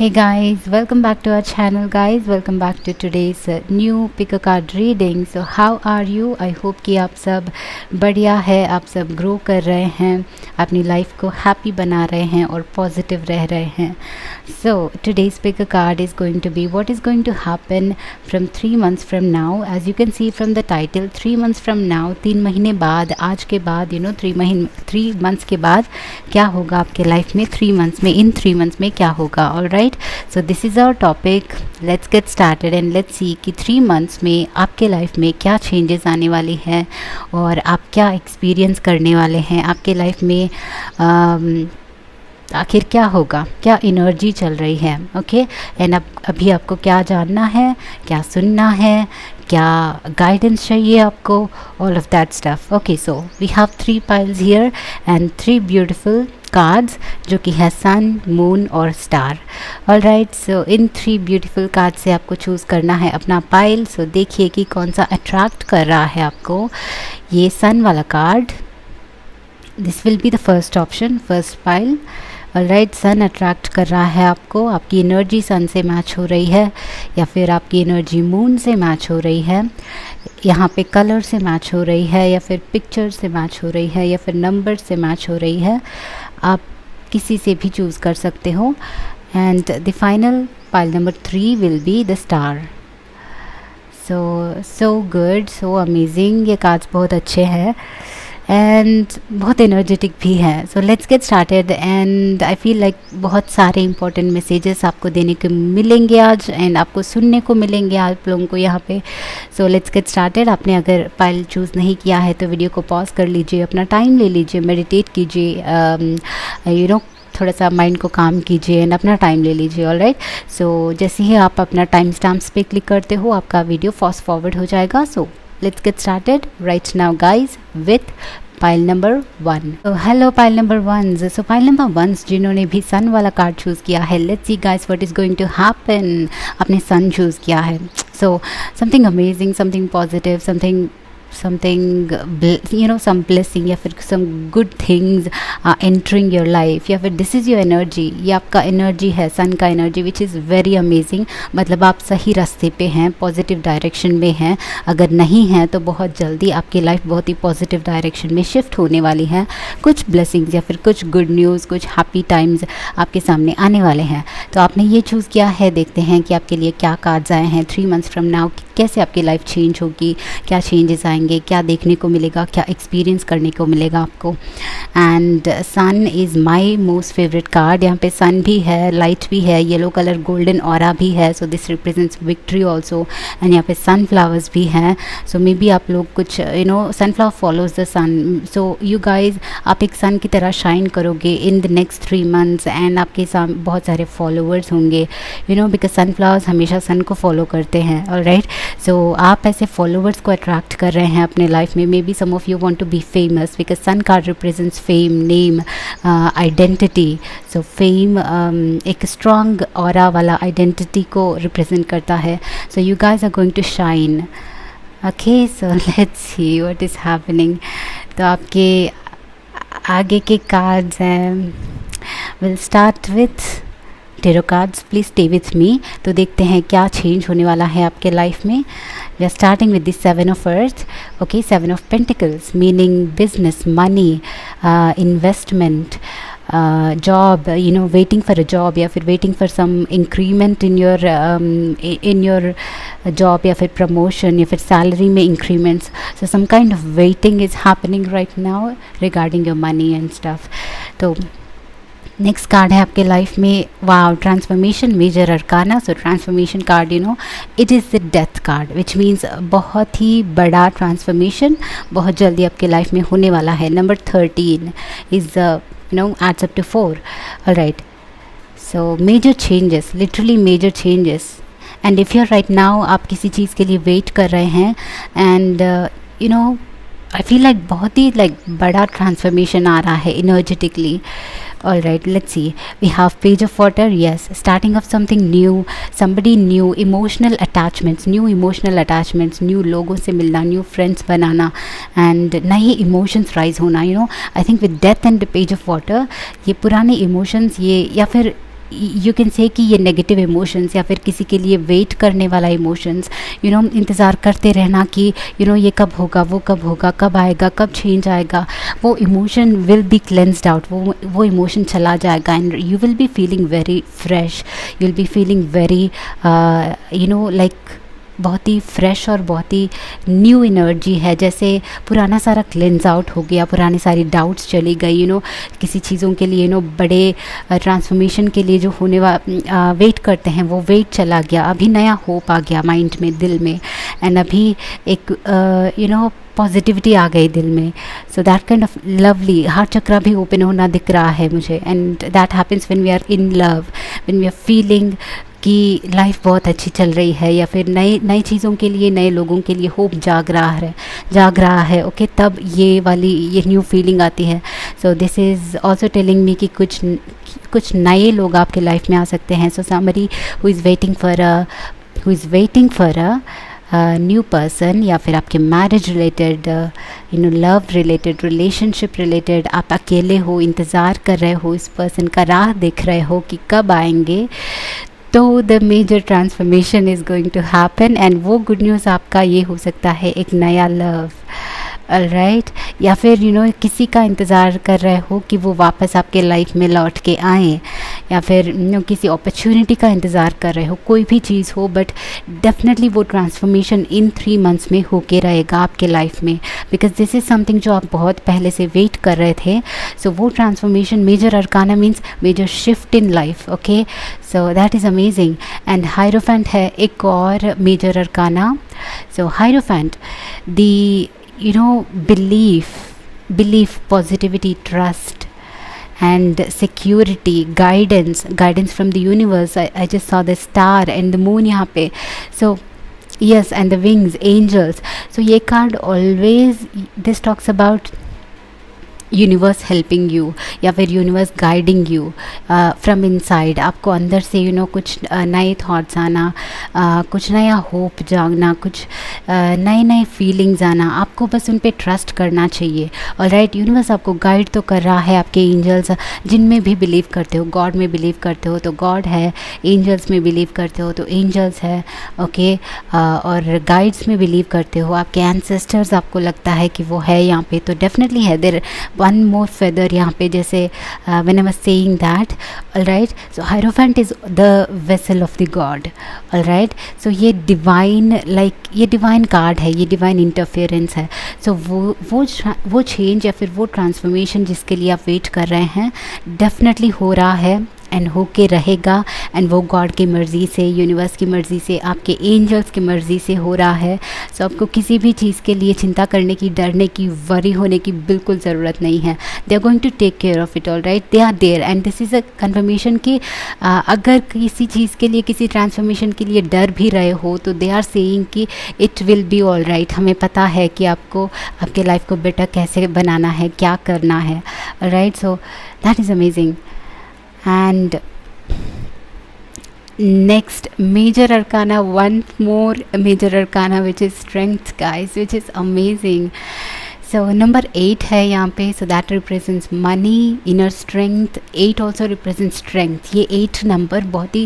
Hey guys, welcome back to our channel guys. Welcome back to today's new pick a card reading. So how are you? I hope कि आप सब बढ़िया है, आप सब grow कर रहे हैं, अपनी लाइफ को हैप्पी बना रहे हैं और पॉजिटिव रह रहे हैं. So today's pick a card is going to be what is going to happen from 3 months from now. As you can see from the title, 3 months from now, 3 महीने बाद, आज के बाद, 3 months के बाद क्या होगा आपके लाइफ में, 3 months में, इन 3 months में क्या होगा. All right, so this is our topic. Let's get started and let's see कि 3 months में आपके लाइफ में क्या चेंजेस आने वाली हैं और आप क्या एक्सपीरियंस करने वाले हैं. आपके लाइफ में आखिर क्या होगा, क्या एनर्जी चल रही है. ओके, एंड अब अभी आपको क्या जानना है, क्या सुनना है, क्या गाइडेंस चाहिए आपको, all of that stuff. Okay, so we have 3 piles here and 3 beautiful cards जो कि है सन, मून और star. All right, so in 3 beautiful card से आपको चूज़ करना है अपना पाइल. सो देखिए कि कौन सा अट्रैक्ट कर रहा है आपको. ये सन वाला card, this will be the first option, first pile. All right, sun attract कर रहा है आपको, आपकी एनर्जी सन से मैच हो रही है या फिर आपकी एनर्जी मून से मैच हो रही है, यहाँ पे कलर से मैच हो रही है या फिर पिक्चर से मैच हो रही है या फिर नंबर से मैच हो रही है. आप किसी से भी चूज़ कर सकते हो. And the final pile number 3 will be the star. So good, so amazing. ये कार्ड्स बहुत अच्छे हैं एंड बहुत एनर्जेटिक भी है. So let's get started and I feel like बहुत सारे इंपॉर्टेंट मैसेजेस आपको देने को मिलेंगे आज एंड आपको सुनने को मिलेंगे आप लोगों को यहाँ पे. So let's get started. आपने अगर पाइल चूज़ नहीं किया है तो वीडियो को पॉज कर लीजिए, अपना टाइम ले लीजिए, मेडिटेट कीजिए, थोड़ा सा माइंड को काम कीजिए एंड अपना टाइम ले लीजिए. ऑल राइट, सो जैसे ही आप अपना टाइम स्टैम्प्स पे क्लिक करते हो आपका वीडियो फास्ट फॉरवर्ड हो जाएगा. सो let's get started right now guys with pile number 1. So hello pile number 1s. So pile number 1s जिन्होंने भी सन वाला कार्ड चूज़ किया है, let's see guys what is going to happen. आपने सन choose किया है, so something amazing, something positive, something some blessing या फिर some good things are entering your life या फिर this is your energy. ये आपका एनर्जी है, सन का energy which is very amazing. मतलब आप सही रास्ते पे हैं, पॉजिटिव डायरेक्शन में हैं. अगर नहीं हैं तो बहुत जल्दी आपकी लाइफ बहुत ही पॉजिटिव डायरेक्शन में शिफ्ट होने वाली है. कुछ ब्लेसिंग्स या फिर कुछ गुड न्यूज़, कुछ हैप्पी टाइम्स आपके सामने आने वाले हैं. तो आपने ये चूज़ किया है. देखते हैं कि आपके लिए क्या कार्ड्स आए हैं 3 months फ्रॉम नाउ. कैसे आपकी लाइफ चेंज होगी, क्या चेंजेस आएंगे, क्या देखने को मिलेगा, क्या एक्सपीरियंस करने को मिलेगा आपको. And sun is my most favourite card. यहाँ पे सन भी है, लाइट भी है, येलो कलर गोल्डन ऑरा भी है. So this represents victory also. And यहाँ पे सनफ्लावर्स भी हैं. सो मे बी आप लोग कुछ sunflower follows the sun. So you guys, आप एक सन की तरह शाइन करोगे in the next 3 months and आपके सामने बहुत सारे फॉलोअर्स होंगे, बिकॉज सनफ्लावर्स हमेशा सन को फॉलो करते हैं. ऑल राइट, सो आप ऐसे फॉलोअर्स को अट्रैक्ट कर रहे हैं अपने लाइफ में. Maybe some of you want to be famous because sun card represents fame, name, identity. So fame एक स्ट्रॉन्ग ऑरा वाला आइडेंटिटी को रिप्रेजेंट करता है. So you guys are going to shine. Okay, so let's see what is happening. तो आपके आगे के cards हैं. Will start with tarot cards. Please stay with me. तो देखते हैं क्या चेंज होने वाला है आपके लाइफ में. We are starting with this 7 of earth. Okay, 7 of pentacles meaning business, money, investment, job, waiting for a job या फिर waiting for some increment in your job या फिर प्रमोशन या फिर सैलरी में increments. So some kind of waiting is happening right now regarding your money and stuff. तो next card है आपके लाइफ में, wow, transformation, major arcana. So transformation card, it is the death card which means बहुत ही बड़ा transformation बहुत जल्दी आपके life में होने वाला है. Number 13 is adds up to 4. all right, so major changes, literally major changes. and if you're right now आप किसी चीज़ के लिए वेट कर रहे हैं and आई फील लाइक बहुत ही बड़ा ट्रांसफॉर्मेशन आ रहा है energetically. All right, let's see. We have page of water. Yes, starting off something new, somebody new, emotional attachments, new लोगों से मिलना, न्यू फ्रेंड्स बनाना एंड नए इमोशंस राइज होना. I think with death and the page of water ये पुराने emotions ये या फिर यू कैन से कि ये नेगेटिव इमोशंस या फिर किसी के लिए वेट करने वाला इमोशंस, इंतज़ार करते रहना कि ये कब होगा, वो कब होगा, कब आएगा, कब चेंज आएगा, वो emotion will be cleansed out, वो इमोशन चला जाएगा and you will be feeling very fresh, you will be feeling very like बहुत ही फ्रेश और बहुत ही न्यू एनर्जी है, जैसे पुराना सारा क्लेंस आउट हो गया, पुरानी सारी डाउट्स चली गई, किसी चीज़ों के लिए बड़े ट्रांसफॉर्मेशन के लिए जो होने वेट करते हैं वो वेट चला गया, अभी नया होप आ गया माइंड में, दिल में, एंड अभी एक पॉजिटिविटी आ गई दिल में. So that kind of lovely heart chakra भी ओपन होना दिख रहा है मुझे, and that happens when we are in love, when we are feeling कि लाइफ बहुत अच्छी चल रही है, या फिर नई चीज़ों के लिए, नए लोगों के लिए होप जाग रहा है ओके, तब ये न्यू फीलिंग आती है. सो this is also telling me कि कुछ नए लोग आपके लाइफ में आ सकते हैं. So somebody who is waiting for a new person, या फिर आपके marriage related, love related, relationship related, आप अकेले हो, इंतज़ार कर रहे हो इस पर्सन का, राह देख रहे हो कि कब आएंगे, तो the major transformation is going to happen. And वो गुड न्यूज़ आपका ये हो सकता है एक नया लव, राइट, या फिर किसी का इंतज़ार कर रहे हो कि वो वापस आपके लाइफ में लौट के आएँ, या फिर किसी अपॉर्चुनिटी का इंतज़ार कर रहे हो, कोई भी चीज़ हो, बट डेफिनेटली वो ट्रांसफॉर्मेशन इन 3 मंथ्स में होके रहेगा आपके लाइफ में, बिकॉज दिस इज़ समथिंग जो आप बहुत पहले से वेट कर रहे थे. सो वो transformation, major arcana means major shift in life, okay, so that is amazing. And hierophant है एक और major arcana. So hierophant, the belief, positivity, trust, and security, guidance from the universe. I just saw the star and the moon यहाँ पे. So yes, and the wings, angels. So ये card always, this talks about universe helping you, या फिर universe guiding you from inside. आपको अंदर से कुछ नए थॉट्स आना, कुछ नया होप जागना, कुछ नए फीलिंग्स आना, आपको बस उन पे ट्रस्ट करना चाहिए. ऑलराइट, यूनिवर्स आपको गाइड तो कर रहा है. आपके एंजल्स जिनमें भी बिलीव करते हो, गॉड में बिलीव करते हो तो गॉड है, एंजल्स में बिलीव करते हो तो एंजल्स है, ओके, और गाइड्स में बिलीव करते हो, आपके एंसेस्टर्स आपको लगता है कि वो है यहाँ पे, तो डेफिनेटली है. देयर वन मोर फेदर यहाँ पे, जैसे when I was saying that, alright. So hierophant is the vessel of the god, alright. So ये डिवाइन कार्ड है, ये डिवाइन इंटरफेरेंस है. सो वो चेंज या फिर वो ट्रांसफॉर्मेशन जिसके लिए आप वेट कर रहे हैं, डेफिनेटली हो रहा है एंड होके रहेगा. एंड वो गॉड की मर्ज़ी से, यूनिवर्स की मर्ज़ी से, आपके एंजल्स की मर्ज़ी से हो रहा है. सो आपको किसी भी चीज़ के लिए चिंता करने की, डरने की, वरी होने की बिल्कुल ज़रूरत नहीं है. They are going to take care of it, all right. They are there and this is a confirmation कि अगर किसी चीज़ के लिए, किसी ट्रांसफॉर्मेशन के लिए डर भी रहे हो, तो दे आर सेइंग कि it will be all right. हमें पता है कि आपको आपके लाइफ को बेटर कैसे बनाना है, क्या करना है, right. So that is amazing. And next major arcana, one more major arcana, which is strength, guys, which is amazing. So number 8 है यहाँ पे. So that represents money, inner strength. 8 also represents strength. ये 8 number बहुत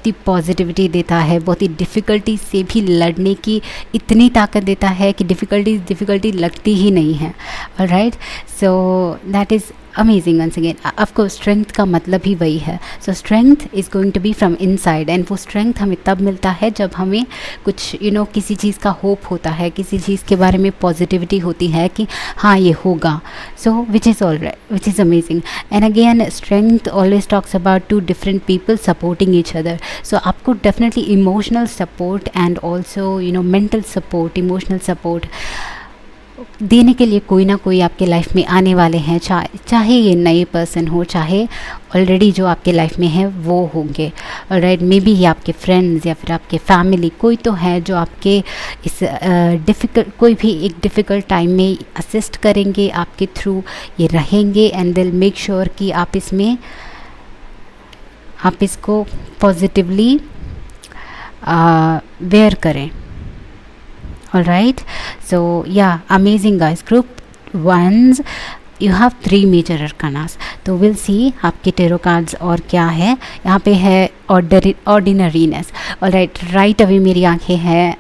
ही positivity देता है, बहुत ही difficulty से भी लड़ने की इतनी ताकत देता है कि डिफ़िकल्टी लगती ही नहीं है. Alright, so that is amazing. Once again, of course strength का मतलब ही वही है. So strength is going to be from inside, and वो स्ट्रेंथ हमें तब मिलता है जब हमें कुछ किसी चीज़ का होप होता है, किसी चीज़ के बारे में पॉजिटिविटी होती है कि हाँ ये होगा. So which is all right, which is amazing. And again, strength always talks about 2 different people supporting each other. So आपको definitely emotional support and also mental support, emotional support देने के लिए कोई ना कोई आपके लाइफ में आने वाले हैं. चाहे ये नए पर्सन हो, चाहे ऑलरेडी जो आपके लाइफ में है वो होंगे. ऑलराइट, मे बी ये आपके फ्रेंड्स या फिर आपके फैमिली, कोई तो है जो आपके इस कोई भी एक डिफ़िकल्ट टाइम में असिस्ट करेंगे, आपके थ्रू ये रहेंगे, एंड दिल मेक श्योर कि आप इसको पॉजिटिवली वेयर करें. Alright, so yeah, amazing guys. Group ones, you have 3 major arcanas. तो विल सी आपके टेरो कार्ड्स और क्या है। यहाँ पे है ऑर्डिनरीनेस। ऑलराइट, राइट अवे मेरी आंखें हैं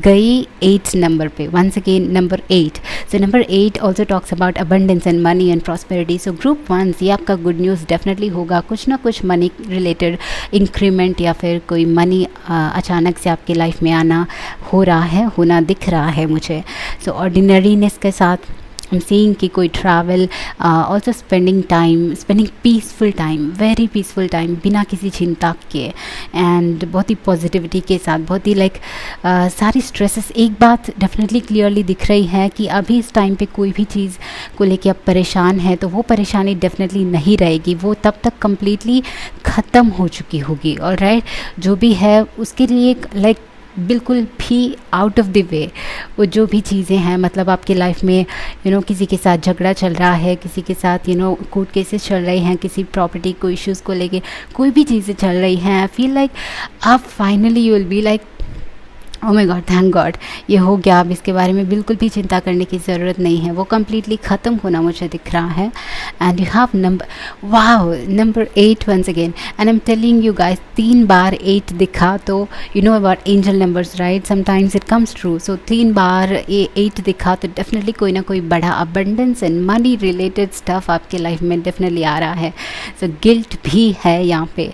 गई 8 नंबर पे, once again number 8। So number 8 also talks about abundance and money and prosperity. So group 1 ये आपका गुड न्यूज़ डेफिनेटली होगा, कुछ ना कुछ मनी रिलेटेड इंक्रीमेंट या फिर कोई मनी अचानक से आपकी लाइफ में आना हो रहा है, होना दिख रहा है मुझे। सो ऑर्डिनरीनेस के साथ I'm seeing कि कोई travel, also spending peaceful time, very peaceful time, बिना किसी चिंता के, एंड बहुत ही पॉजिटिविटी के साथ, बहुत ही सारी स्ट्रेसेस। एक बात डेफिनेटली क्लियरली दिख रही है कि अभी इस टाइम पे कोई भी चीज़ को लेके आप परेशान हैं तो वो परेशानी डेफिनेटली नहीं रहेगी, वो तब तक कम्प्लीटली ख़त्म हो चुकी होगी। ऑलराइट, जो भी है उसके लिए बिल्कुल भी आउट ऑफ द वे वो जो भी चीज़ें हैं, मतलब आपकी लाइफ में किसी के साथ झगड़ा चल रहा है, किसी के साथ कोर्ट केसेस चल रहे हैं, किसी प्रॉपर्टी को इश्यूज़ को लेके कोई भी चीज़ें चल रही हैं, आई फील आप finally you will be oh my God, thank God ये हो गया, अब इसके बारे में बिल्कुल भी चिंता करने की ज़रूरत नहीं है, वो कम्प्लीटली ख़त्म होना मुझे दिख रहा है। And you have number 8 once again, and I am telling you guys, 3 बार 8 दिखा तो you know about angel numbers, right, sometimes it comes true. So 3 बार 8 दिखा तो डेफिनेटली कोई ना कोई बड़ा abundance and money related stuff आपके लाइफ में डेफिनेटली आ रहा है। सो गिल्ट भी है यहाँ पे।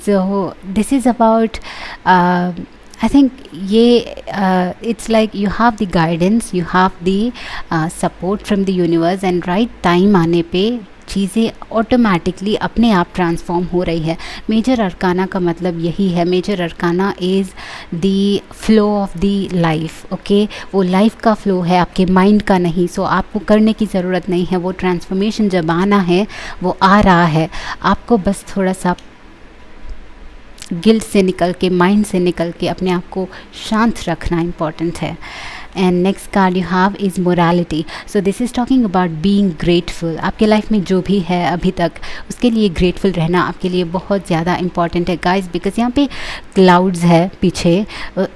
So this is about I think it's like you have the guidance, you have the support from the universe, and right time आने पे चीज़ें ऑटोमेटिकली अपने आप ट्रांसफॉर्म हो रही है। मेजर अरकाना का मतलब यही है, major arcana is the flow of the life. Okay, वो लाइफ का फ्लो है, आपके माइंड का नहीं। सो आपको करने की ज़रूरत नहीं है, वो ट्रांसफॉर्मेशन जब आना है वो आ रहा है। आपको बस थोड़ा सा गिल्ट से निकल के, माइंड से निकल के अपने आप को शांत रखना इम्पॉर्टेंट है। And next card you have is morality. So this is talking about being grateful. आपके लाइफ में जो भी है अभी तक उसके लिए ग्रेटफुल रहना आपके लिए बहुत ज़्यादा इंपॉर्टेंट है गाइस, बिकॉज यहाँ पे क्लाउड्स है पीछे।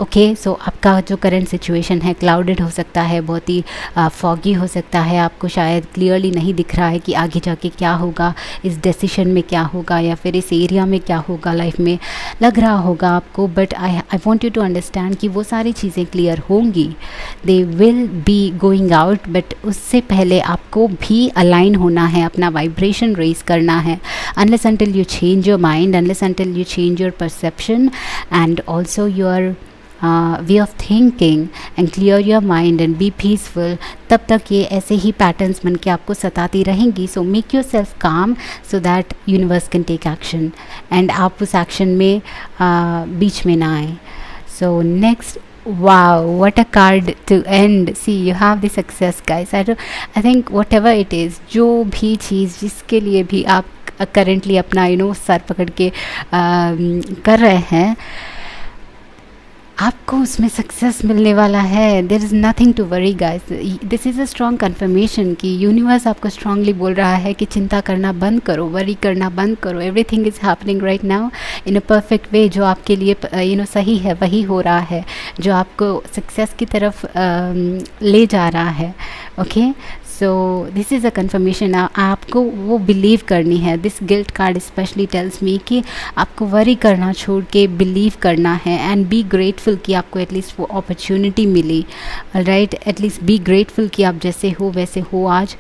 ओके, सो आपका जो करंट सिचुएशन है क्लाउडेड हो सकता है, बहुत ही फॉगी हो सकता है, आपको शायद क्लियरली नहीं दिख रहा है कि आगे जाके क्या होगा, इस डिसीजन में क्या होगा या फिर इस एरिया में क्या होगा, लाइफ में लग रहा होगा आपको। But I want you to understand कि वो सारी चीज़ें क्लियर होंगी, they will be going out, but उससे पहले आपको भी अलाइन होना है, अपना वाइब्रेशन रेज करना है। Unless until you change your mind, unless until you change your perception and also your way of thinking and clear your mind and be peaceful, तब तक ये ऐसे ही पैटर्न्स बन के आपको सताती रहेंगी। सो make yourself calm so that universe can take action, and आप उस एक्शन में बीच में ना आए। So next, wow, what a card to end. See, you have the success guys. I think whatever it is, जो भी चीज़ जिसके लिए भी आप currently अपना सर पकड़ के कर रहे हैं, आपको उसमें सक्सेस मिलने वाला है। There is nothing to worry guys, this is a strong confirmation कि यूनिवर्स आपको स्ट्रांगली बोल रहा है कि चिंता करना बंद करो, वरी करना बंद करो। Everything is happening right now in a perfect way. जो आपके लिए सही है वही हो रहा है, जो आपको सक्सेस की तरफ ले जा रहा है। Okay, so this is a conformation. आपको वो बिलीव करनी है। This guilt card specially tells me कि आपको वरी करना छोड़ के बिलीव करना है एंड बी ग्रेटफुल कि आपको एटलीस्ट वो अपॉर्चुनिटी मिली। राइट, एटलीस्ट बी ग्रेटफुल कि आप जैसे हो वैसे हो आज,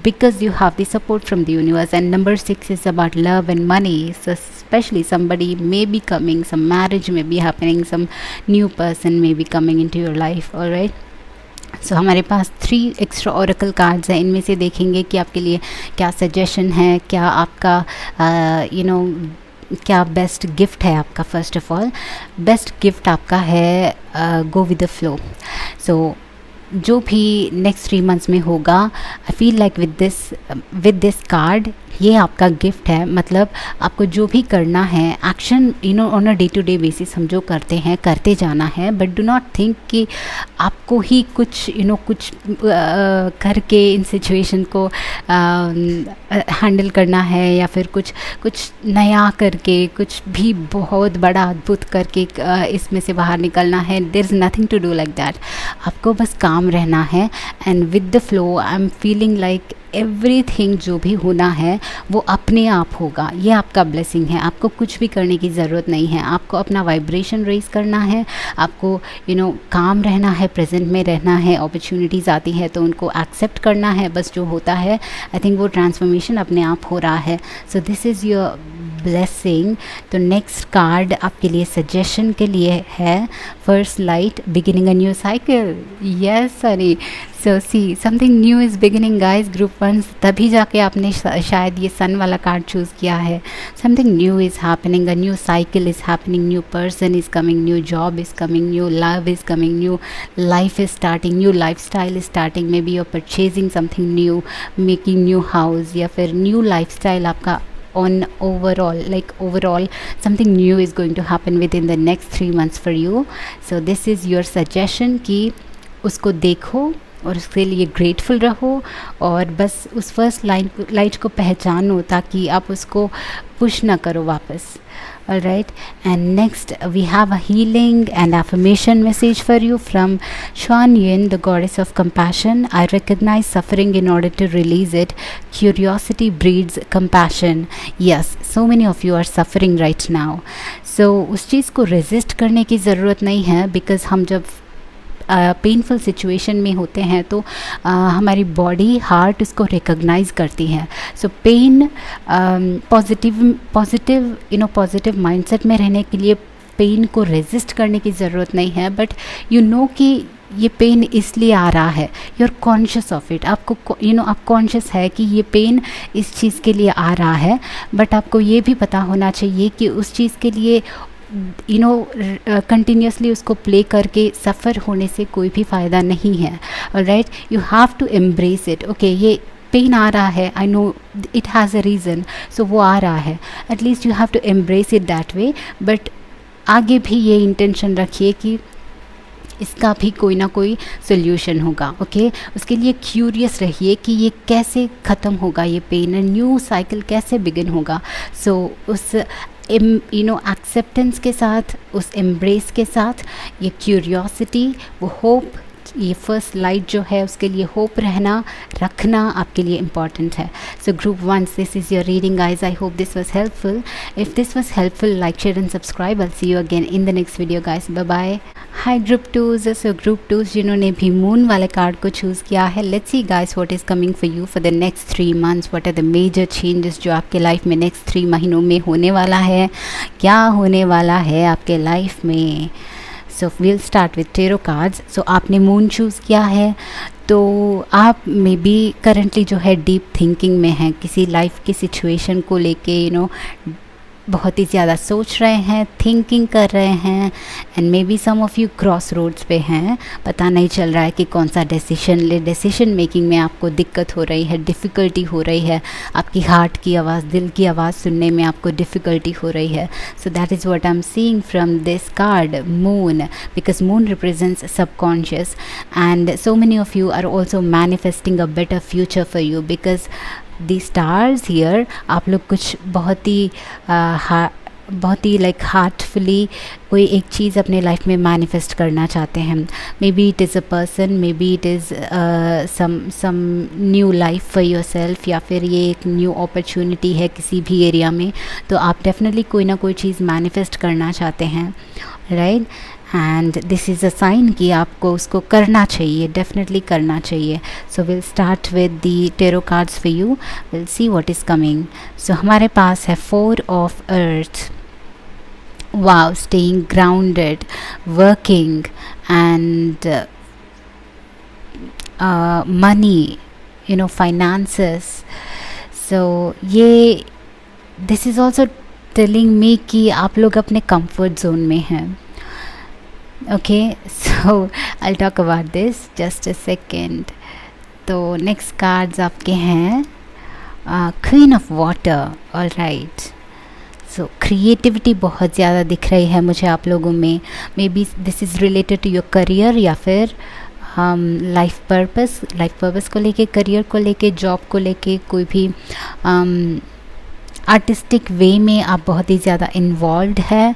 because you have the support from the universe. And number 6 is about love and money. So especially somebody may be coming, some marriage may be happening, some new person may be coming into your life. All right, सो हमारे पास 3 extra Oracle cards हैं। इनमें से देखेंगे कि आपके लिए क्या suggestion है, क्या आपका क्या बेस्ट गिफ्ट है आपका। First of all best gift आपका है गो विद द फ्लो। सो जो भी नेक्स्ट 3 मंथ्स में होगा, आई feel like with this card ये आपका गिफ्ट है। मतलब आपको जो भी करना है, action on a day to day basis हम जो करते हैं करते जाना है, बट डू नॉट थिंक कि आपको ही कुछ कुछ करके इन सिचुएशन को हैंडल करना है, या फिर कुछ कुछ नया करके कुछ भी बहुत बड़ा अद्भुत करके इसमें से बाहर निकलना है। There is nothing to do like that. आपको बस काम रहना है, and with the flow I am feeling like everything जो भी होना है वो अपने आप होगा। ये आपका ब्लेसिंग है। आपको कुछ भी करने की ज़रूरत नहीं है। आपको अपना वाइब्रेशन रेज करना है, आपको काम रहना है, प्रेजेंट में रहना है। अपॉर्चुनिटीज़ आती है तो उनको एक्सेप्ट करना है, बस जो होता है आई थिंक वो ट्रांसफॉर्मेशन अपने आप हो रहा है। सो दिस इज़ योर ब्लेसिंग। तो नेक्स्ट कार्ड आपके लिए सजेशन के लिए है first light, beginning a new cycle. Yes sorry, so see something new is beginning guys, group 1, तभी जाके आपने शायद ये सन वाला कार्ड चूज़ किया है। Something new is happening, a new cycle is happening, new person is coming, new job is coming, new love is coming, new life is starting, new lifestyle is starting. Maybe you are purchasing something new, making new house, या फिर new lifestyle आपका on overall something new is going to happen within the next 3 months for you. So this is your suggestion कि उसको देखो और उसके लिए grateful रहो, और बस उस फर्स्ट लाइट को पहचानो ताकि आप उसको पुश ना करो वापस। All right, and next we have a healing and affirmation message for you from Xuan Yin, the goddess of compassion. I recognize suffering in order to release it. Curiosity breeds compassion. Yes, so many of you are suffering right now. So उस चीज़ को resist करने की ज़रूरत नहीं है, because हम जब painful situation में होते हैं तो हमारी बॉडी हार्ट इसको रिकॉग्नाइज करती है। सो पेन पॉजिटिव माइंडसेट में रहने के लिए पेन को रेजिस्ट करने की ज़रूरत नहीं है, बट कि ये पेन इसलिए आ रहा है, you are conscious of it. आपको आप कॉन्शियस है कि ये पेन इस चीज़ के लिए आ रहा है, बट आपको ये भी पता होना चाहिए कि उस चीज़ के लिए कंटिन्यूसली उसको प्ले करके सफ़र होने से कोई भी फ़ायदा नहीं है। Right, you have to embrace it. Okay, ये पेन आ रहा है, I know it has a reason, so वो आ रहा है, at least you have to embrace it that way. But आगे भी ये इंटेंशन रखिए कि इसका भी कोई ना कोई सोल्यूशन होगा। ओके, उसके लिए क्यूरियस रहिए कि ये कैसे ख़त्म होगा, ये पेन, न्यू साइकिल कैसे बिगिन होगा। सो उस एक्सेप्टेंस के साथ, उस एम्ब्रेस के साथ, ये क्यूरियोसिटी, वो होप, ये फर्स्ट लाइट जो है उसके लिए होप रखना आपके लिए इम्पॉर्टेंट है। So group 1, this is your reading guys. I hope this was helpful. If this was helpful, like, share and subscribe. I see you again in the next video guys. Bye bye. Hi group 2s। So group 2s जिन्होंने भी moon वाले card को choose किया है, let's see guys what is coming for you for the next 3 months। What are the major changes जो आपके life में next 3 महीनों में होने वाला है, क्या होने वाला है आपके लाइफ में। So will start with tarot cards. So आपने मून चूज़ किया है, तो आप मे बी करेंटली जो है डीप थिंकिंग में हैं, किसी लाइफ की सिचुएशन को लेके बहुत ही ज़्यादा सोच रहे हैं, थिंकिंग कर रहे हैं, and maybe some of you crossroads पे हैं, पता नहीं चल रहा है कि कौन सा डिसीजन मेकिंग में आपको दिक्कत हो रही है, डिफ़िकल्टी हो रही है, आपकी हार्ट की आवाज़, दिल की आवाज़ सुनने में आपको डिफ़िकल्टी हो रही है। So that is what I am seeing from this card moon, because moon represents subconscious, and so many of you are also manifesting a better future for you, because the stars here. आप लोग कुछ बहुत ही like heartfully कोई एक चीज़ अपने life में manifest करना चाहते हैं। Maybe it is a person, maybe it is some new life for yourself, या फिर ये एक न्यू अपॉर्चुनिटी है किसी भी एरिया में। तो आप डेफिनेटली कोई ना कोई चीज़ मैनिफेस्ट करना चाहते हैं, right. And this is a sign कि आपको उसको करना चाहिए, डेफिनेटली करना चाहिए। So will start with the tarot cards for you, we'll see what is coming. So हमारे पास है 4 of earth. Wow, staying grounded, working, and money, finances. So ये this is also telling me कि आप लोग अपने कंफर्ट जोन में हैं। Okay, so I'll talk about this just a second. तो नेक्स्ट कार्ड्स आपके हैं queen of water, all right. So creativity बहुत ज़्यादा दिख रही है मुझे आप लोगों में। Maybe this is related to your career या फिर लाइफ पर्पस को लेके, करियर को लेके, जॉब को लेके, कोई भी आर्टिस्टिक वे में आप बहुत ही ज़्यादा इन्वॉल्व है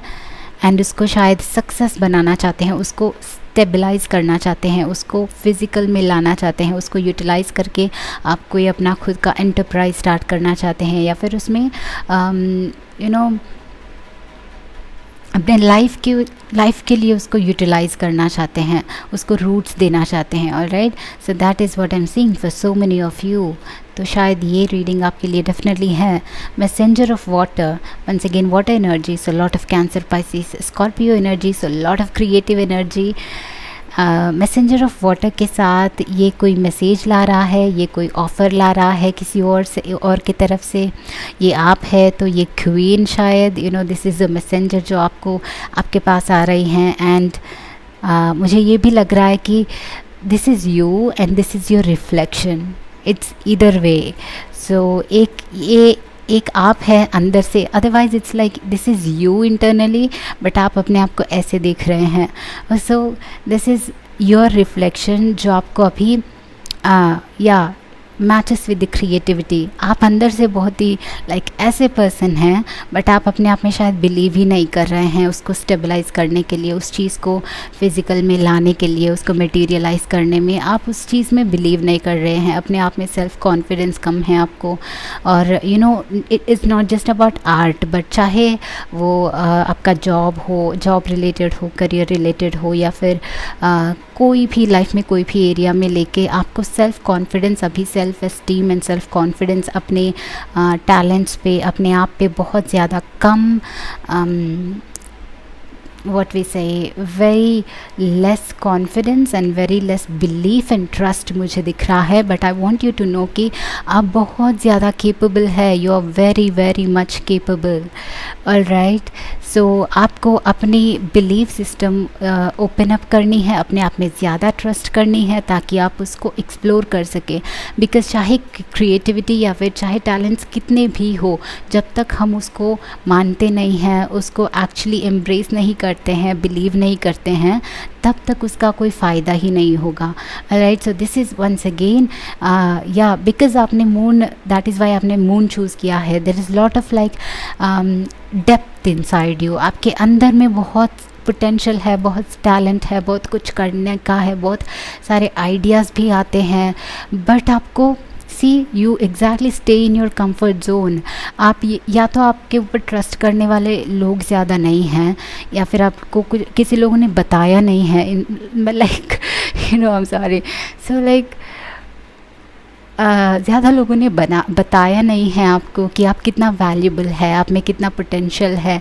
एंड उसको शायद सक्सेस बनाना चाहते हैं, उसको स्टेबलाइज़ करना चाहते हैं, उसको फिज़िकल में लाना चाहते हैं, उसको यूटिलाइज़ करके आप कोई अपना खुद का एंटरप्राइज स्टार्ट करना चाहते हैं, या फिर उसमें यू नो अपने लाइफ के लिए उसको यूटिलाइज़ करना चाहते हैं, उसको रूट्स देना चाहते हैं। All right, so that is what I am seeing for so many of you. तो शायद ये रीडिंग आपके लिए डेफिनेटली है। Messenger of water, once again water energy, so lot of Cancer, Pisces, Scorpio energy, so lot of creative energy. Messenger of water के साथ ये कोई मैसेज ला रहा है, ये कोई ऑफ़र ला रहा है किसी और से, और की तरफ से। ये आप है तो ये क्वीन शायद, you know, this is a messenger जो आपको आपके पास आ रही हैं। एंड मुझे ये भी लग रहा है कि this is you and this is your reflection, it's either way. So एक आप है अंदर से, otherwise it's like this is you internally, but आप अपने आप को ऐसे देख रहे हैं। So this is your reflection जो आपको अभी या मैचेस विद द क्रिएटिविटी। आप अंदर से बहुत ही लाइक ऐसे पर्सन हैं, बट आप अपने आप में शायद बिलीव ही नहीं कर रहे हैं उसको स्टेबलाइज़ करने के लिए, उस चीज़ को फिज़िकल में लाने के लिए, उसको मटेरियलाइज़ करने में आप उस चीज़ में बिलीव नहीं कर रहे हैं। अपने आप में सेल्फ कॉन्फिडेंस कम है आपको। और you know, it is not just about art, but चाहे वो आपका जॉब हो, जॉब रिलेटेड हो, करियर रिलेटेड हो, या फिर कोई भी लाइफ में कोई भी एरिया में लेके आपको सेल्फ कॉन्फिडेंस, अभी self esteem and self confidence अपने टैलेंट्स पे, अपने आप पे बहुत ज़्यादा कम, what we say, very less confidence and very less belief and trust मुझे दिख रहा है। But I want you to know कि आप बहुत ज़्यादा केपेबल है, you are very very much capable. All right, so आपको अपनी बिलीफ सिस्टम ओपन अप करनी है, अपने आप में ज़्यादा ट्रस्ट करनी है ताकि आप उसको एक्सप्लोर कर सकें। बिकॉज चाहे क्रिएटिविटी या फिर चाहे टैलेंट्स कितने भी हो, जब तक हम उसको मानते नहीं हैं, उसको एक्चुअली एम्ब्रेस नहीं करते हैं, बिलीव नहीं करते हैं, तब तक उसका कोई फ़ायदा ही नहीं होगा। Right, so this is once again या बिकॉज आपने मून, दैट इज़ वाई आपने मून चूज़ किया है। There is lot of like depth inside you, आपके अंदर में बहुत पोटेंशियल है, बहुत टैलेंट है, बहुत कुछ करने का है, बहुत सारे आइडियाज़ भी आते हैं, बट आपको you exactly stay in your comfort zone. आप या तो आपके ऊपर ट्रस्ट करने वाले लोग ज़्यादा नहीं हैं, या फिर आपको कुछ किसी लोगों ने बताया नहीं है, like you know, I am sorry, so like ज़्यादा लोगों ने बताया नहीं है आपको कि आप कितना वैल्यूबल है, आप में कितना पोटेंशियल है,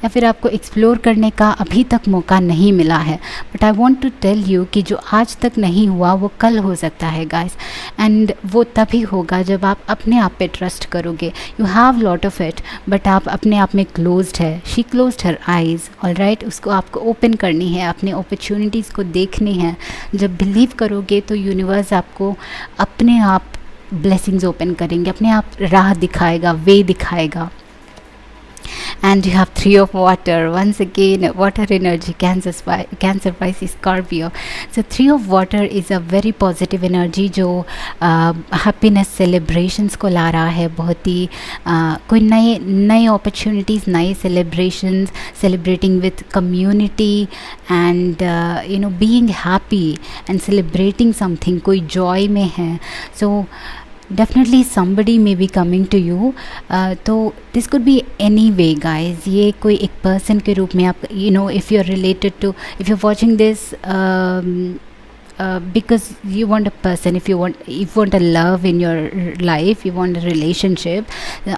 या फिर आपको एक्सप्लोर करने का अभी तक मौका नहीं मिला है। But I want to tell you कि जो आज तक नहीं हुआ वो कल हो सकता है गाइस, एंड वो तभी होगा जब आप अपने आप पे ट्रस्ट करोगे। You have lot of it, but आप अपने आप में क्लोज्ड है। She closed her eyes, all right, उसको आपको ओपन करनी है, अपने अपॉर्चुनिटीज़ को देखनी है। जब बिलीव करोगे तो यूनिवर्स आपको अपने आप ब्लेसिंग्स ओपन करेंगे, अपने आप राह दिखाएगा, वे दिखाएगा। And you have 3 of water, once again water energy, Cancer, Pisces, Scorpio. So 3 of water is a very positive energy जो happiness celebrations को ला रहा है। बहुत ही कोई नए opportunities, नए celebrations, celebrating with community and you know, being happy and celebrating something, कोई joy में है। So definitely somebody may be coming to you, तो this could be any way guys। ये कोई एक person के रूप में आप, you know, if you're related to, if you're watching this because you want a person, if you want a love in your life, you want a relationship,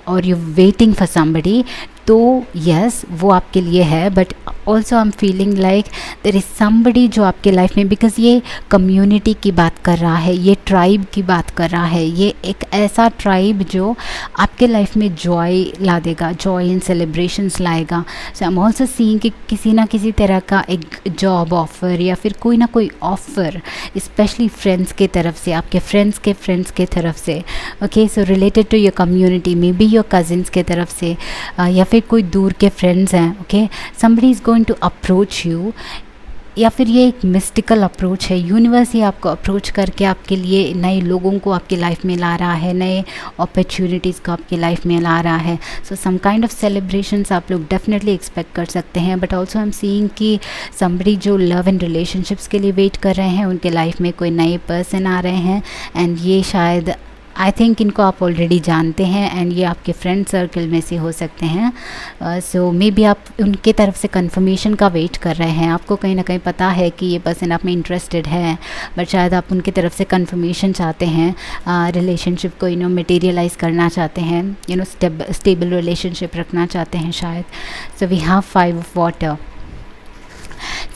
or you're waiting for somebody, तो yes वो आपके लिए है, but also I am feeling like there is somebody जो आपके life में, because ये community की बात कर रहा है, ये ट्राइब की बात कर रहा है, ये एक ऐसा ट्राइब जो आपके लाइफ में जॉय ला देगा, जॉय इन सेलिब्रेशंस लाएगा। सो आई एम ऑल्सो सीइंग कि किसी ना किसी तरह का एक जॉब ऑफ़र या फिर कोई ना कोई ऑफ़र, स्पेशली फ्रेंड्स के तरफ से, आपके फ्रेंड्स के तरफ से, okay, so related to your community, maybe your cousins के तरफ से, या फिर कोई दूर के फ्रेंड्स हैं, okay, somebody is going to approach you, या फिर ये एक मिस्टिकल अप्रोच है, यूनिवर्स ही आपको अप्रोच करके आपके लिए नए लोगों को आपकी लाइफ में ला रहा है, नए अपॉर्चुनिटीज़ को आपकी लाइफ में ला रहा है। सो सम काइंड ऑफ सेलिब्रेशंस आप लोग डेफिनेटली एक्सपेक्ट कर सकते हैं, but also I am seeing कि समबडी जो लव एंड रिलेशनशिप्स के लिए वेट कर रहे हैं, उनके लाइफ में कोई नए पर्सन आ रहे हैं, एंड ये शायद आई थिंक इनको आप ऑलरेडी जानते हैं, एंड ये आपके फ्रेंड सर्कल में से हो सकते हैं। सो मे बी आप उनके तरफ से कंफर्मेशन का वेट कर रहे हैं, आपको कहीं ना कहीं पता है कि ये पर्सन आप में इंटरेस्टेड है, बट शायद आप उनके तरफ से कंफर्मेशन चाहते हैं, रिलेशनशिप को मटेरियलाइज़ करना चाहते हैं, स्टेबल रिलेशनशिप रखना चाहते हैं शायद। So we have 5 of water.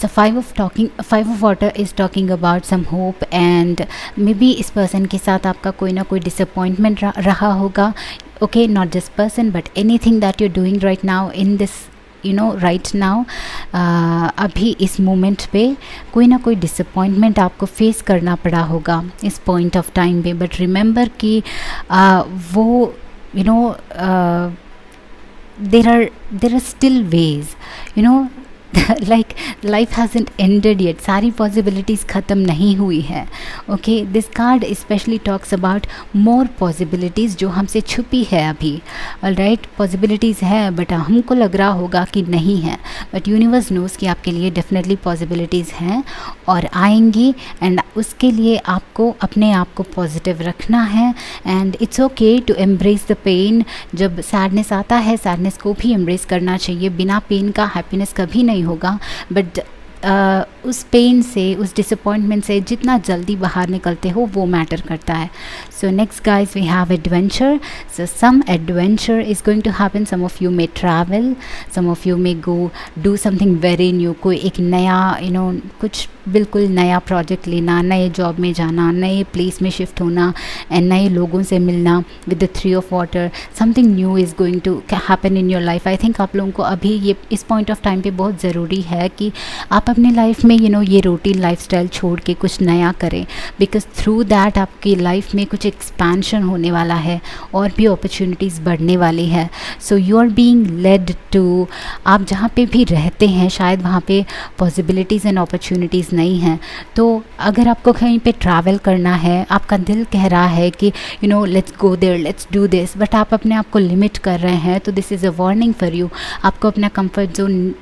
So 5 of water is talking about some hope, and maybe इस person के साथ आपका कोई ना कोई disappointment रहा होगा, okay, not just person but anything that you're doing right now in this right now, अभी इस मोमेंट पे कोई ना कोई डिसअपॉइंटमेंट आपको फेस करना पड़ा होगा इस पॉइंट ऑफ टाइम पे, बट रिमेंबर कि वो there are still ways, like life hasn't ended yet, सारी possibilities ख़त्म नहीं हुई है, okay, this card especially talks about more possibilities जो हमसे छुपी है अभी, alright, possibilities है but हमको लग रहा होगा कि नहीं है, but universe knows कि आपके लिए definitely possibilities हैं और आएंगी, and उसके लिए आपको अपने आप को positive रखना है, and it's okay to embrace the pain। जब sadness आता है, sadness को भी embrace करना चाहिए, बिना pain का happiness कभी नहीं होगा, बट उस पेन से, उस डिसअपॉइंटमेंट से जितना जल्दी बाहर निकलते हो वो मैटर करता है। So next guys we have adventure. So some adventure is going to happen, some of you may travel, some of you may go do something very new, कोई एक नया कुछ बिल्कुल नया प्रोजेक्ट लेना, नए जॉब में जाना, नए प्लेस में शिफ्ट होना, एंड नए लोगों से मिलना with the 3 of water, something new is going to happen in your life. I think आप लोगों को अभी ये इस पॉइंट ऑफ टाइम पे बहुत ज़रूरी है कि आप अपने लाइफ में ये रूटीन लाइफस्टाइल छोड़ के कुछ नया करें, बिकॉज थ्रू दैट आपकी लाइफ में कुछ एक्सपेंशन होने वाला है और भी अपॉर्चुनिटीज़ बढ़ने वाली है। So you are being led to, आप जहाँ पे भी रहते हैं शायद वहाँ पे पॉसिबिलिटीज़ एंड अपॉर्चुनिटीज़ नहीं हैं, तो अगर आपको कहीं पे ट्रैवल करना है, आपका दिल कह रहा है कि let's go there, let's do this, but आप अपने आप को लिमिट कर रहे हैं, तो this is a warning for you. आपको अपना कंफर्ट जोन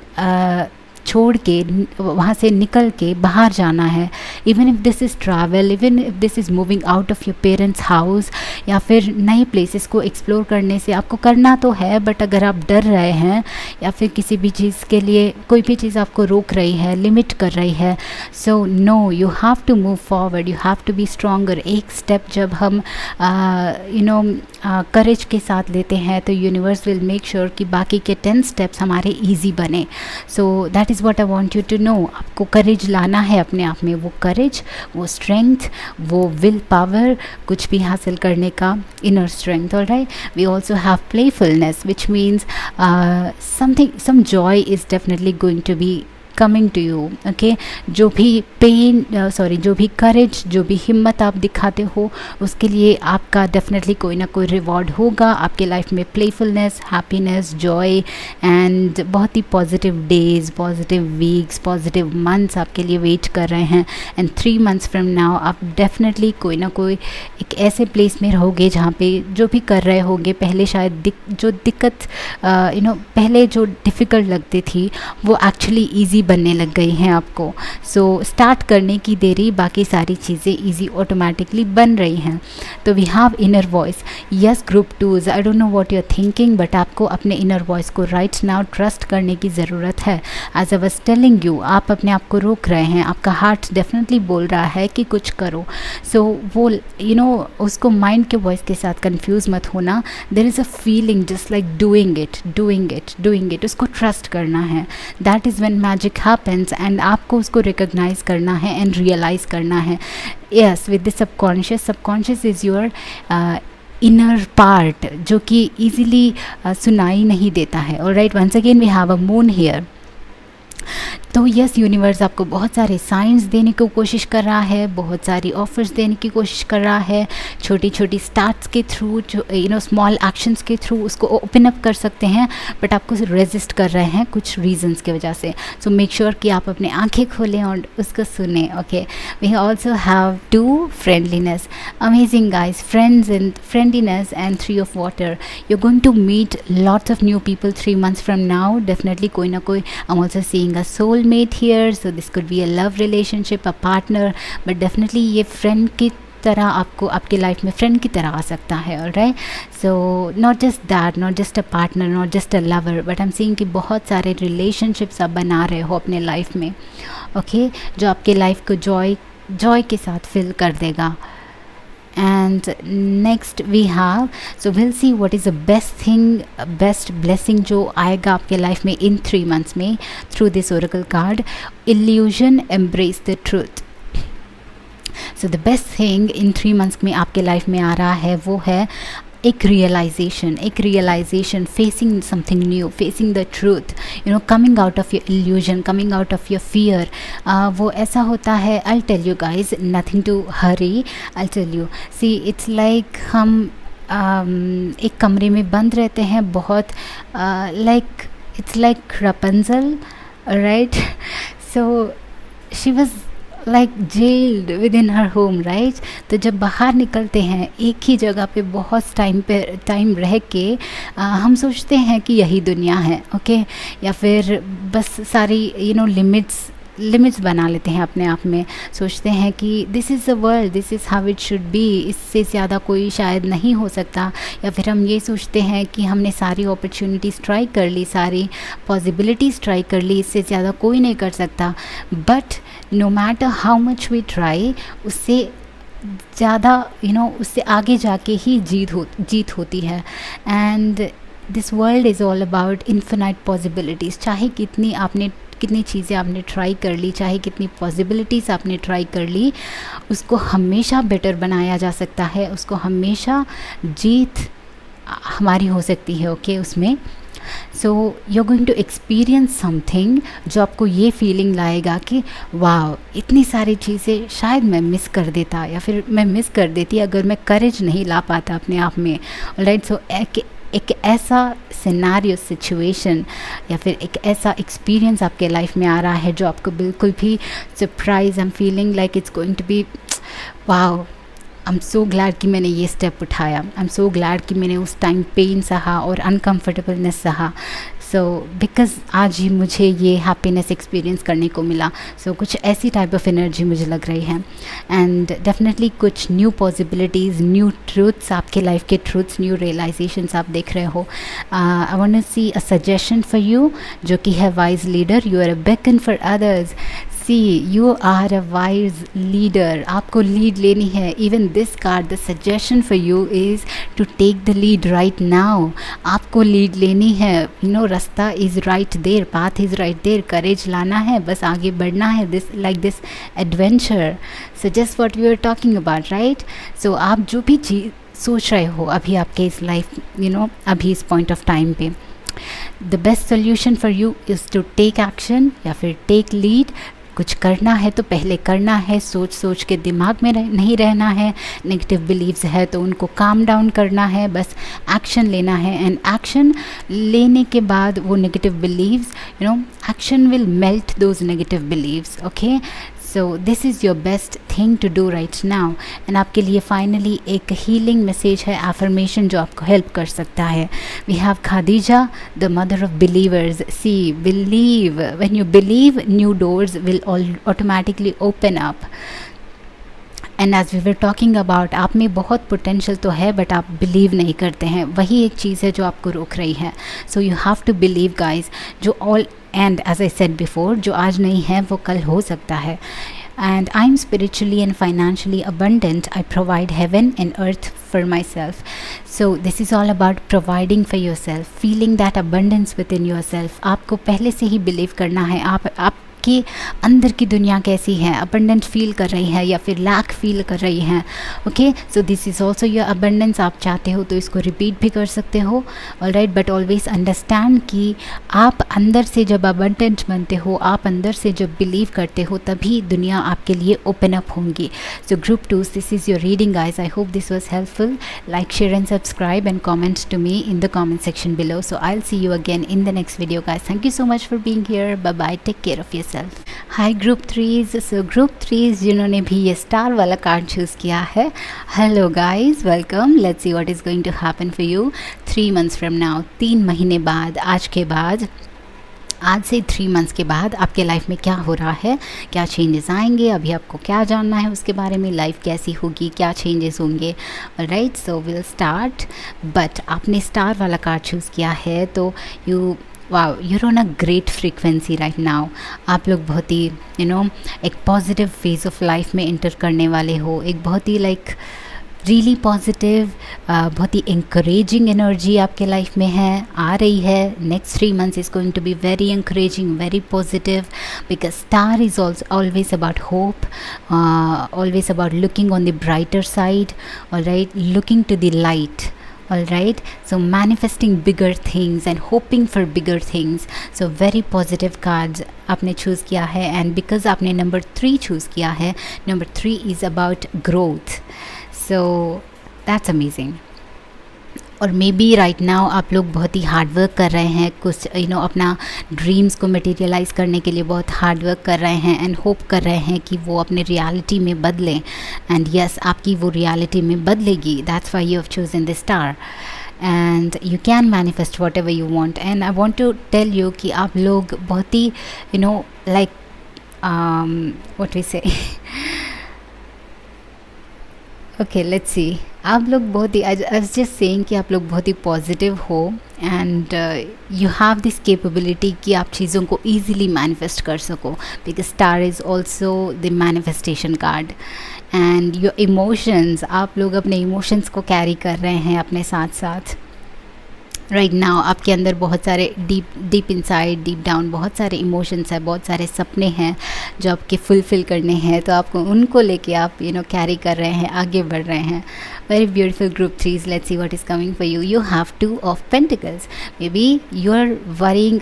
छोड़ के, वहाँ से निकल के बाहर जाना है, even if this is travel, even if this is moving out of your parents house, या फिर नए प्लेसेस को एक्सप्लोर करने से आपको करना तो है, बट अगर आप डर रहे हैं या फिर किसी भी चीज़ के लिए कोई भी चीज़ आपको रोक रही है, लिमिट कर रही है, so no, you have to move forward, you have to be stronger. एक स्टेप जब हम करेज के साथ लेते हैं तो यूनिवर्स विल मेक श्योर कि बाकी के 10 स्टेप्स हमारे ईजी बने। So that is what I want you to know. आपको करेज लाना है अपने आप में, वो करेज, वो स्ट्रेंथ, वो विल पावर, कुछ भी हासिल करने का inner strength. Alright, we also have playfulness which means some joy is definitely going to be coming to you, okay. जो भी जो भी करेज, जो भी हिम्मत आप दिखाते हो, उसके लिए आपका डेफिनेटली कोई ना कोई रिवॉर्ड होगा। आपके लाइफ में प्लेफुलनेस, हैप्पीनेस, जॉय एंड बहुत ही positive days, positive weeks, positive months आपके लिए वेट कर रहे हैं। एंड 3 months फ्रॉम नाउ आप डेफिनेटली कोई ना कोई एक ऐसे प्लेस में रहोगे जहाँ पे जो भी कर रहे होंगे, पहले शायद जो दिक्कत पहले जो डिफ़िकल्ट लगती थी वो एक्चुअली ईजी बनने लग गई हैं आपको। सो स्टार्ट करने की देरी, बाकी सारी चीज़ें ईजी ऑटोमेटिकली बन रही हैं। तो we have inner voice. Yes group twos, I don't know what you are thinking, but आपको अपने इनर वॉइस को राइट नाउ ट्रस्ट करने की ज़रूरत है। As I was telling you, आप अपने आप को रोक रहे हैं, आपका हार्ट डेफिनेटली बोल रहा है कि कुछ करो। सो वो उसको माइंड के वॉइस के साथ कंफ्यूज मत होना। There is a feeling just like doing it, उसको ट्रस्ट करना है। That is when magic happens, and आपको उसको रिकग्नाइज करना है एंड रियलाइज़ करना है। Yes, with the subconscious is your inner part, जो कि ईजिली सुनाई नहीं देता है। Alright, once again we have a moon here. तो यस, यूनिवर्स आपको बहुत सारे साइंस देने की कोशिश कर रहा है, बहुत सारी ऑफर्स देने की कोशिश कर रहा है, छोटी छोटी स्टार्ट्स के थ्रू, जो स्मॉल एक्शंस के थ्रू उसको ओपन अप कर सकते हैं, बट आपको रेजिस्ट कर रहे हैं कुछ रीजंस की वजह से। सो मेक श्योर कि आप अपने आंखें खोलें और उसको सुने। Okay, we also have 2 friendliness, amazing guys, friends and friendliness and 3 of water. You are going to meet lots of new people 3 months from now, definitely कोई ना कोई। I am also seeing a soulmate here, so this could be a love relationship, a partner, but definitely ये friend की तरह आपको आपके life में friend की तरह आ सकता है। Alright, so not just that, not just a partner, not just a lover, but I am seeing कि बहुत सारे रिलेशनशिप्स आप बना रहे हो अपने लाइफ में। ओके, जो आपके लाइफ को जॉय के साथ फिल कर देगा। And next we have, so we'll see what is the best thing, best blessing जो आएगा आपके लाइफ में in 3 months में through this oracle card. Illusion, embrace the truth. So the best thing in 3 months में आपके life में आ रहा है वो है एक realization, facing something new, facing the truth, coming out of your illusion, coming out of your fear. वो ऐसा होता है, I tell you guys, nothing to hurry, I tell you, see it's like हम एक कमरे में बंद रहते हैं, बहुत like it's like Rapunzel, right? So she was like jailed with in her home, right? तो जब बाहर निकलते हैं एक ही जगह पे बहुत टाइम रह के हम सोचते हैं कि यही दुनिया है, ओके? या फिर बस सारी लिमिट्स बना लेते हैं अपने आप में, सोचते हैं कि this is the world, this is how it should be, इससे ज़्यादा कोई शायद नहीं हो सकता। या फिर हम ये सोचते हैं कि हमने सारी अपॉर्चुनिटीज़ ट्राई कर ली, सारी पॉसिबिलिटीज़ ट्राई कर ली, इससे ज़्यादा कोई नहीं कर सकता। But no matter how much we try, उससे ज़्यादा उससे आगे जाके ही जीत होती है। And this world is all about infinite possibilities. चाहे कितनी चीज़ें आपने ट्राई कर ली, चाहे कितनी पॉसिबिलिटीज़ आपने ट्राई कर ली, उसको हमेशा बेटर बनाया जा सकता है, उसको हमेशा जीत हमारी हो सकती है, ओके? उसमें so you are going to experience something जो आपको ये फीलिंग लाएगा कि वाह, इतनी सारी चीज़ें शायद मैं मिस कर देता, या फिर मैं मिस कर देती अगर मैं करेज नहीं ला पाता अपने आप में। राइट, सो एक ऐसा सिनेरियो, सिचुएशन या फिर एक ऐसा एक्सपीरियंस आपके लाइफ में आ रहा है जो आपको बिल्कुल भी surprise, I am feeling like it's going to be wow, I am so glad कि मैंने ये स्टेप उठाया, आई एम सो ग्लैड कि मैंने उस टाइम पेन सहा और अनकम्फर्टेबलनेस सहा। सो बिकॉज आज ही मुझे ये हैप्पीनेस एक्सपीरियंस करने को मिला। सो कुछ ऐसी टाइप ऑफ एनर्जी मुझे लग रही है। एंड डेफिनेटली कुछ न्यू पॉसिबिलिटीज़, न्यू ट्रूथ्स, आपके लाइफ के ट्रूथ्स, न्यू रियलाइजेशंस आप देख रहे हो। I want to see a suggestion for you, जो कि है wise leader. You are a beacon for others. You are a wise leader, आपको लीड लेनी है। Even this card, the suggestion for you is to take the lead right now. आपको lead लेनी है, रास्ता is right there, path is right there, courage लाना है, बस आगे बढ़ना है, this adventure. So just what we are talking about, right? So आप जो भी चीज़ सोच रहे हो अभी आपके इस लाइफ, अभी इस पॉइंट ऑफ टाइम पे, the best solution for you is to take action या फिर टेक लीड। कुछ करना है तो पहले करना है, सोच के दिमाग में नहीं रहना है। नेगेटिव बिलीव्स है तो उनको काम डाउन करना है, बस एक्शन लेना है। एंड एक्शन लेने के बाद वो negative believes, action will melt those negative believes, okay? So this is your best thing to do right now. And आपके लिए फाइनली एक हीलिंग मैसेज है, एफर्मेशन जो आपको हेल्प कर सकता है। We have Khadija, the mother of believers. See, believe, when you believe, new doors will automatically open up. And as we were talking about, आप में बहुत पोटेंशियल तो है बट आप बिलीव नहीं करते हैं, वही एक चीज़ है जो आपको रोक रही है। So you have to believe guys, जो all and as I said before, जो आज नहीं है वो कल हो सकता है। And I'm spiritually and financially abundant. I provide heaven and earth for myself. So this is all about providing for yourself, feeling that abundance within yourself. आपको पहले से ही बिलीव करना है आपके अंदर की दुनिया कैसी है, अबंडेंट फील कर रही है या फिर लैक फील कर रही है। Okay, so this is also your abundance. आप चाहते हो तो इसको रिपीट भी कर सकते हो, ऑलराइट, बट ऑलवेज अंडरस्टैंड कि आप अंदर से जब अबंडेंट बनते हो, आप अंदर से जब बिलीव करते हो, तभी दुनिया आपके लिए ओपन अप होंगी। So group 2, this is your reading guys. I hope this was helpful. Like, share and subscribe and comment to me in the comment section below. So I will see you again in the next video guys. Thank you so much for being here. Bye bye, take care of yourself. Hi group 3s। So group 3s जिन्होंने भी ये star वाला card choose किया है, hello guys, welcome. Let's see what is going to happen for you 3 months from now. 3 महीने बाद, आज से 3 months के बाद आपके लाइफ में क्या हो रहा है, क्या चेंजेस आएंगे, अभी आपको क्या जानना है उसके बारे में, लाइफ कैसी होगी, क्या चेंजेस होंगे। Alright, so will start. But आपने स्टार वाला कार्ड चूज़ किया है तो wow, you're on a great frequency right now. आप लोग बहुत ही एक पॉजिटिव फेज ऑफ लाइफ में एंटर करने वाले हो। एक बहुत ही रियली पॉजिटिव, बहुत ही इंकरेजिंग एनर्जी आपके लाइफ में है, आ रही है। Next 3 months is going to be very encouraging, very positive, because star is always about hope, always about looking on the brighter side, alright, looking to the light. Alright, so manifesting bigger things and hoping for bigger things. So very positive cards आपने choose किया है। and because आपने number 3 choose किया है, number 3 is about growth. So that's amazing. और may be right now आप लोग बहुत ही हार्ड वर्क कर रहे हैं, कुछ अपना ड्रीम्स को मटेरियलाइज करने के लिए बहुत हार्ड वर्क कर रहे हैं एंड होप कर रहे हैं कि वो अपने रियलिटी में बदलें। एंड यस, आपकी वो रियलिटी में बदलेगी। That's why you have chosen the star and you can manifest whatever you want. And I want to tell you कि आप लोग बहुत ही like what we say okay, let's see, आप लोग बहुत ही, आई वाज जस्ट सेइंग कि आप लोग बहुत ही पॉजिटिव हो and you have this capability कि आप चीज़ों को ईजिली मैनिफेस्ट कर सको, because star is also the manifestation card. And your emotions, आप लोग अपने इमोशंस को कैरी कर रहे हैं अपने साथ साथ राइट नाउ। आपके अंदर बहुत सारे डीप इनसाइड, डीप डाउन बहुत सारे इमोशंस हैं, बहुत सारे सपने हैं जो आपके फुलफ़िल करने हैं, तो आपको उनको लेके आप कैरी कर रहे हैं, आगे बढ़ रहे हैं। Very beautiful group 3s। Let's see what is coming for you. You have 2 of Pentacles। Maybe you are worrying,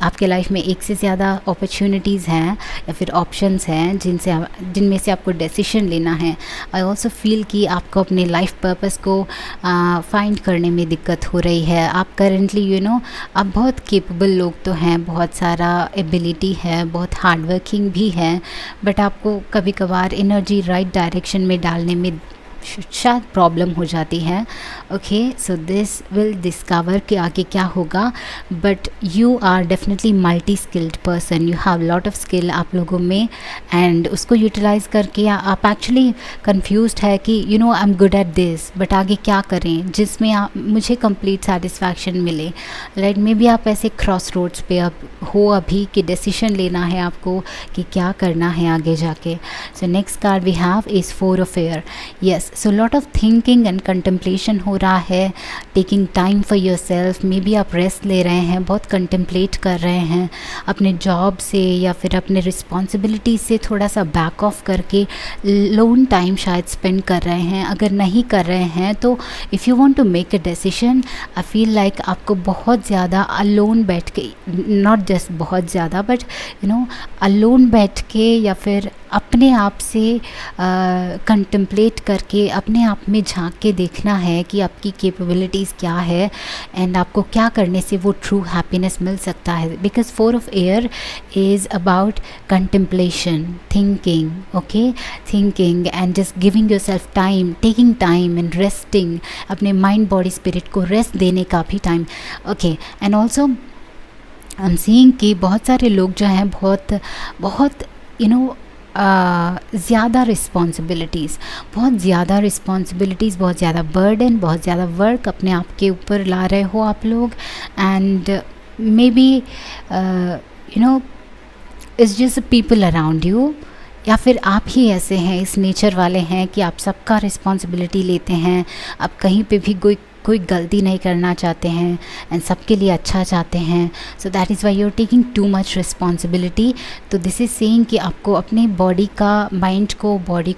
आपके लाइफ में एक से ज़्यादा अपॉर्चुनिटीज़ हैं या फिर ऑप्शंस हैं जिनमें से आपको डिसीजन लेना है। आई ऑल्सो फील कि आपको अपने लाइफ पर्पस को फाइंड करने में दिक्कत हो रही है। आप करेंटली आप बहुत केपेबल लोग तो हैं, बहुत सारा एबिलिटी है, बहुत हार्ड वर्किंग भी है, बट आपको कभी कभार एनर्जी राइट डायरेक्शन में डालने में शायद प्रॉब्लम हो जाती है। Okay, so this will discover कि आगे क्या होगा, but you are definitely multi skilled person. You have lot of skill आप लोगों में एंड उसको यूटिलाइज़ करके आप एक्चुअली कंफ्यूज्ड है कि I am good at this, but आगे क्या करें जिसमें मुझे कंप्लीट सेटिस्फैक्शन मिले। राइट, मे बी आप ऐसे क्रॉस रोड्स पे हो अभी कि डिसीजन लेना है आपको कि क्या करना है आगे जाके। So next card we have is 4 of Air। Yes, so lot of thinking and contemplation हो रहा है, taking time for yourself. Maybe आप रेस्ट ले रहे हैं, बहुत कंटेम्पलेट कर रहे हैं अपने जॉब से या फिर अपने रिस्पॉन्सिबिलिटी से थोड़ा सा बैक ऑफ करके लोन टाइम शायद स्पेंड कर रहे हैं। अगर नहीं कर रहे हैं तो if you want to make a decision, I feel like आपको बहुत ज़्यादा अलोन बैठ के, नॉट जस्ट बहुत ज़्यादा बट अलोन बैठ के या फिर अपने आप से कंटेम्पलेट करके अपने आप में झांक के देखना है कि आपकी कैपेबिलिटीज़ क्या है एंड आपको क्या करने से वो ट्रू हैप्पीनेस मिल सकता है. Because 4 of air is about contemplation, thinking, okay, thinking and just giving your self time, taking time and resting, अपने माइंड बॉडी स्पिरिट को रेस्ट देने का भी time. Okay, and also I am seeing कि बहुत सारे लोग जो हैं बहुत बहुत ज़्यादा रिस्पॉन्सिबिलिटीज़, बहुत ज़्यादा बर्डन, बहुत ज़्यादा वर्क अपने आप के ऊपर ला रहे हो आप लोग. And may be it's just people around you, या फिर आप ही ऐसे हैं, इस नेचर वाले हैं कि आप सबका रिस्पॉन्सिबिलिटी लेते हैं, आप कहीं पे भी कोई गलती नहीं करना चाहते हैं एंड सबके लिए अच्छा चाहते हैं. So that is why you are taking too much responsibility. तो दिस इज़ सेइंग कि आपको अपने बॉडी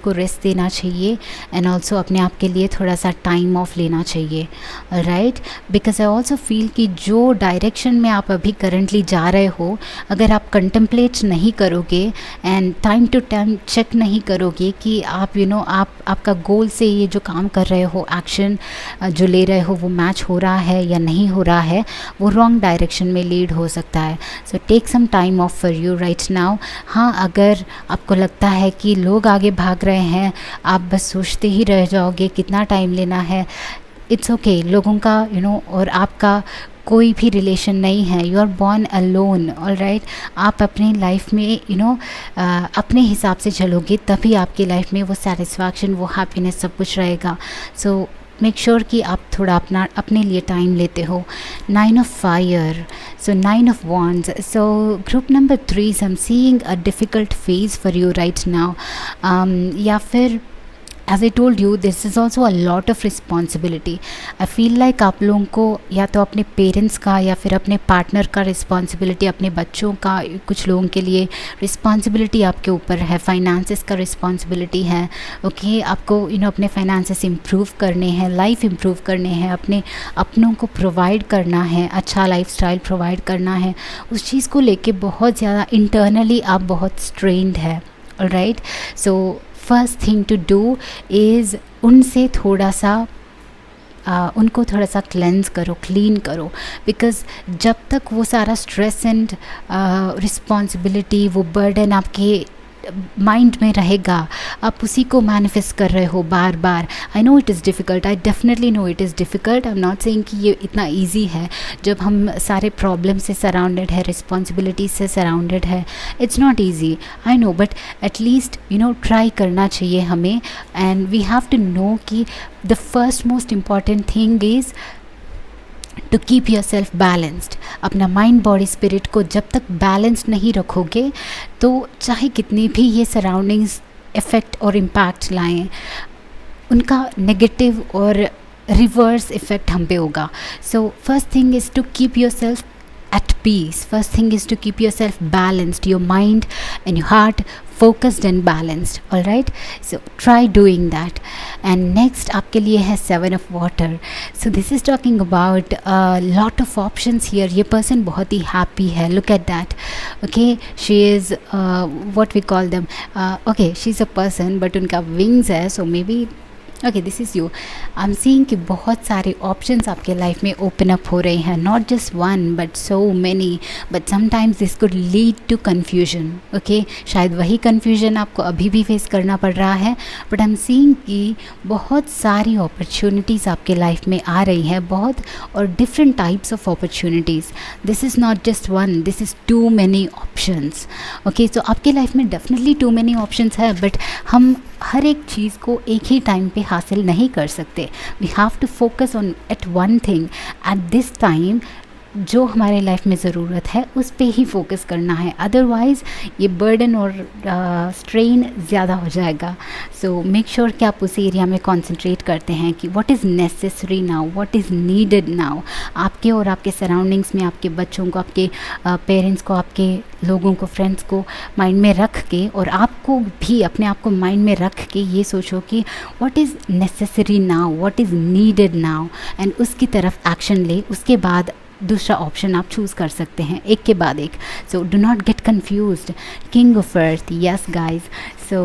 को रेस्ट देना चाहिए एंड ऑल्सो अपने आप के लिए थोड़ा सा टाइम ऑफ लेना चाहिए, right. Because I also feel कि जो डायरेक्शन में आप अभी करंटली जा रहे हो, अगर आप कंटेम्पलेट नहीं करोगे and time to time check नहीं करोगे कि आप आपका गोल से ये जो काम कर रहे हो, एक्शन जो ले रहे हो, वो मैच हो रहा है या नहीं हो रहा है, वो रॉन्ग डायरेक्शन में लीड हो सकता है. So take some time off for you right now. हाँ, अगर आपको लगता है कि लोग आगे भाग रहे हैं, आप बस सोचते ही रह जाओगे कितना टाइम लेना है, इट्स ओके. लोगों का और आपका कोई भी रिलेशन नहीं है. You are born alone, all right. आप अपनी लाइफ में अपने हिसाब से चलोगे तभी आपकी लाइफ में वो सेटिस्फैक्शन, वो हैप्पीनेस, सब कुछ रहेगा. सो मेक श्योर कि आप थोड़ा अपने लिए टाइम लेते हो. 9 of fire, so 9 of wands. So group number 3, I am seeing a difficult phase for you right now. या फिर as I told you, this is also a lot of responsibility. I feel like आप लोगों को या तो अपने parents का या फिर अपने पार्टनर का रिस्पॉन्सिबिलिटी, अपने बच्चों का, कुछ लोगों के लिए रिस्पॉन्सिबिलिटी आपके ऊपर है. फाइनेंसेस का रिस्पॉन्सिबिलिटी है, ओके. आपको अपने फाइनेंसेस इम्प्रूव करने हैं, लाइफ इम्प्रूव करने हैं, अपनों को प्रोवाइड करना है, अच्छा लाइफस्टाइल प्रोवाइड करना है. उस चीज़ को लेके बहुत ज़्यादा इंटरनली आप बहुत स्ट्रेन्ड है, alright. So first thing to do is उनको थोड़ा सा क्लेंस करो, क्लीन करो. बिकॉज़ जब तक वो सारा स्ट्रेस एंड रिस्पॉन्सिबिलिटी, वो बर्डन आपके माइंड में रहेगा, आप उसी को मैनिफेस्ट कर रहे हो बार बार. I know it is difficult, I definitely know it is difficult. I am not saying कि ये इतना ईजी है. जब हम सारे प्रॉब्लम से सराउंडेड है, रिस्पॉन्सिबिलिटी से सराउंडेड है, it's not easy, I know. But at least try करना चाहिए हमें. And we have to know कि the first most important thing is to keep yourself balanced. अपना माइंड बॉडी स्पिरिट को जब तक बैलेंस्ड नहीं रखोगे, तो चाहे कितनी भी ये सराउंडिंग्स इफ़ेक्ट और इम्पैक्ट लाएं, उनका नेगेटिव और रिवर्स इफ़ेक्ट हम पे होगा. So first thing is to keep yourself at peace. First thing is to keep yourself balanced, your mind and your heart focused and balanced, all right. So try doing that. And next आपके लिए है 7 of water. So this is talking about a lot of options here. ये person बहुत ही happy है, look at that, okay. She is what we call them, okay, she's a person but उनका wings है, so maybe okay, this is you. I am seeing कि बहुत सारे options आपके life में ओपन अप हो रहे हैं, not just one but so many. But sometimes this could lead to confusion, okay. शायद वही कन्फ्यूजन आपको अभी भी फेस करना पड़ रहा है, बट आई एम सीइंग कि बहुत सारी अपॉर्चुनिटीज़ आपके लाइफ में आ रही हैं, बहुत, और different types of opportunities. This is not just one, this is too many options, okay. So आपके लाइफ में डेफिनेटली टू मैनी ऑप्शंस है, बट हम हर एक चीज़ को एक ही टाइम पे हासिल नहीं कर सकते. We have to focus on at one thing at this time. जो हमारे लाइफ में ज़रूरत है उस पे ही फोकस करना है, अदरवाइज़ ये बर्डन और स्ट्रेन ज़्यादा हो जाएगा. सो मेक श्योर कि आप उस एरिया में कंसंट्रेट करते हैं कि what is necessary now, what is needed now. आपके और आपके सराउंडिंग्स में आपके बच्चों को, आपके पेरेंट्स को, आपके लोगों को, फ्रेंड्स को माइंड में रख के, और आपको भी अपने आप को माइंड में रख के ये सोचो कि what is necessary now, what is needed now, and उसकी तरफ एक्शन ले. उसके बाद दूसरा ऑप्शन आप चूज़ कर सकते हैं एक के बाद एक. So do not get confused. King of earth, yes guys. So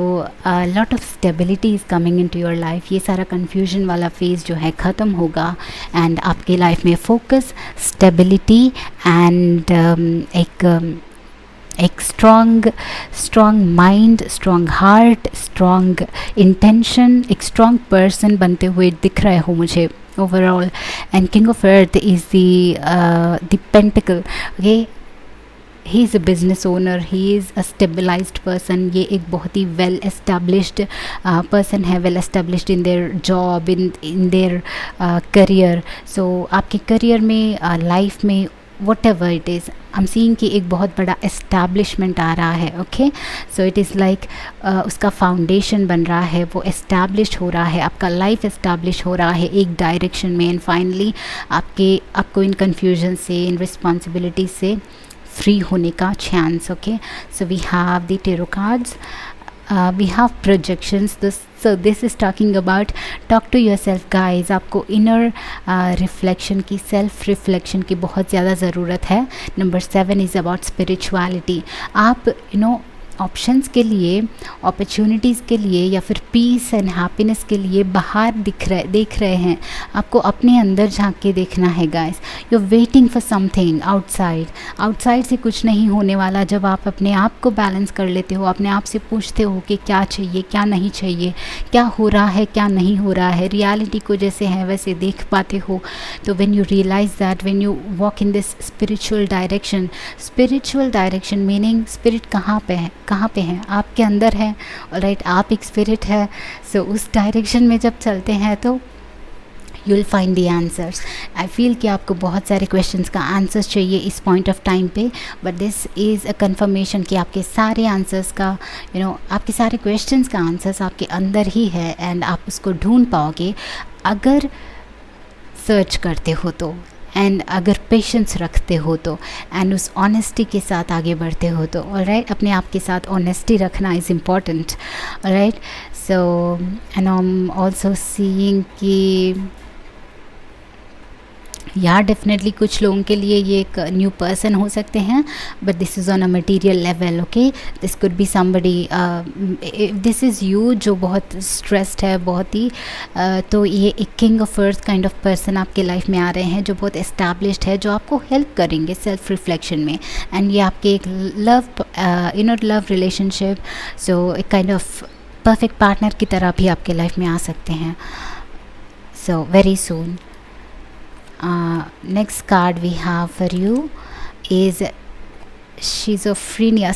lot of stability is coming into your life. ये सारा कन्फ्यूजन वाला फेज़ जो है ख़त्म होगा एंड आपके लाइफ में फोकस, स्टेबिलिटी एंड एक strong mind, strong heart, strong intention, एक स्ट्रॉन्ग पर्सन बनते हुए दिख रहे हो मुझे overall. And king of earth is the pentacle. Okay, he is a business owner, he is a stabilized person. ये एक बहुत ही वेल एस्टेब्लिश्ड पर्सन है, well established in their job, in their career. So आपके career में, life में, whatever it is, हम seeing कि एक बहुत बड़ा एस्टैब्लिशमेंट आ रहा है. Okay, so it is like उसका फाउंडेशन बन रहा है, वो एस्टैब्लिश हो रहा है, आपका लाइफ एस्टैब्लिश हो रहा है एक डायरेक्शन में. एंड फाइनली आपको इन कन्फ्यूजन से, इन रिस्पॉन्सिबिलिटी से फ्री होने का chance. Okay, so we have the tarot cards. We have projections. So this is talking about talk to yourself guys. आपको inner reflection की, self reflection की बहुत ज़्यादा ज़रूरत है. Number 7 is about spirituality. आप ऑप्शंस के लिए, अपॉर्चुनिटीज़ के लिए या फिर पीस एंड हैप्पीनेस के लिए बाहर देख रहे हैं. आपको अपने अंदर झांक के देखना है guys. You are waiting for something outside से कुछ नहीं होने वाला. जब आप अपने आप को बैलेंस कर लेते हो, अपने आप से पूछते हो कि क्या चाहिए, क्या नहीं चाहिए, क्या हो रहा है, क्या नहीं हो रहा है, रियलिटी को जैसे है वैसे देख पाते हो, तो when you realise that, when you walk in this spiritual direction meaning spirit कहाँ पे है, आपके अंदर है. ऑलराइट, आप एक स्पिरिट है. सो उस डायरेक्शन में जब चलते हैं तो you will find the answers. I feel कि आपको बहुत सारे क्वेश्चंस का आंसर्स चाहिए इस पॉइंट ऑफ टाइम पे, but this is a confirmation कि आपके सारे आंसर्स का, आपके सारे क्वेश्चंस का आंसर्स आपके अंदर ही है एंड आप उसको ढूंढ पाओगे अगर सर्च करते हो तो, एंड अगर पेशेंस रखते हो तो, एंड उस ऑनेस्टी के साथ आगे बढ़ते हो तो. ऑलराइट, अपने आप के साथ ऑनेस्टी रखना is important. Alright, so and I am also seeing कि डेफिनेटली कुछ लोगों के लिए ये एक न्यू पर्सन हो सकते हैं, but this is on a material level. Okay, this could be somebody, this is you जो बहुत स्ट्रेस्ड है, बहुत ही तो ये एक king of earth kind of person आपके लाइफ में आ रहे हैं जो बहुत एस्टैब्लिश्ड है, जो आपको हेल्प करेंगे सेल्फ रिफ्लेक्शन में. एंड ये आपके एक लव रिलेशनशिप, सो एक काइंड ऑफ परफेक्ट पार्टनर की तरह भी आपके लाइफ में आ सकते हैं. So very soon. Next card we have for you is schizophrenia.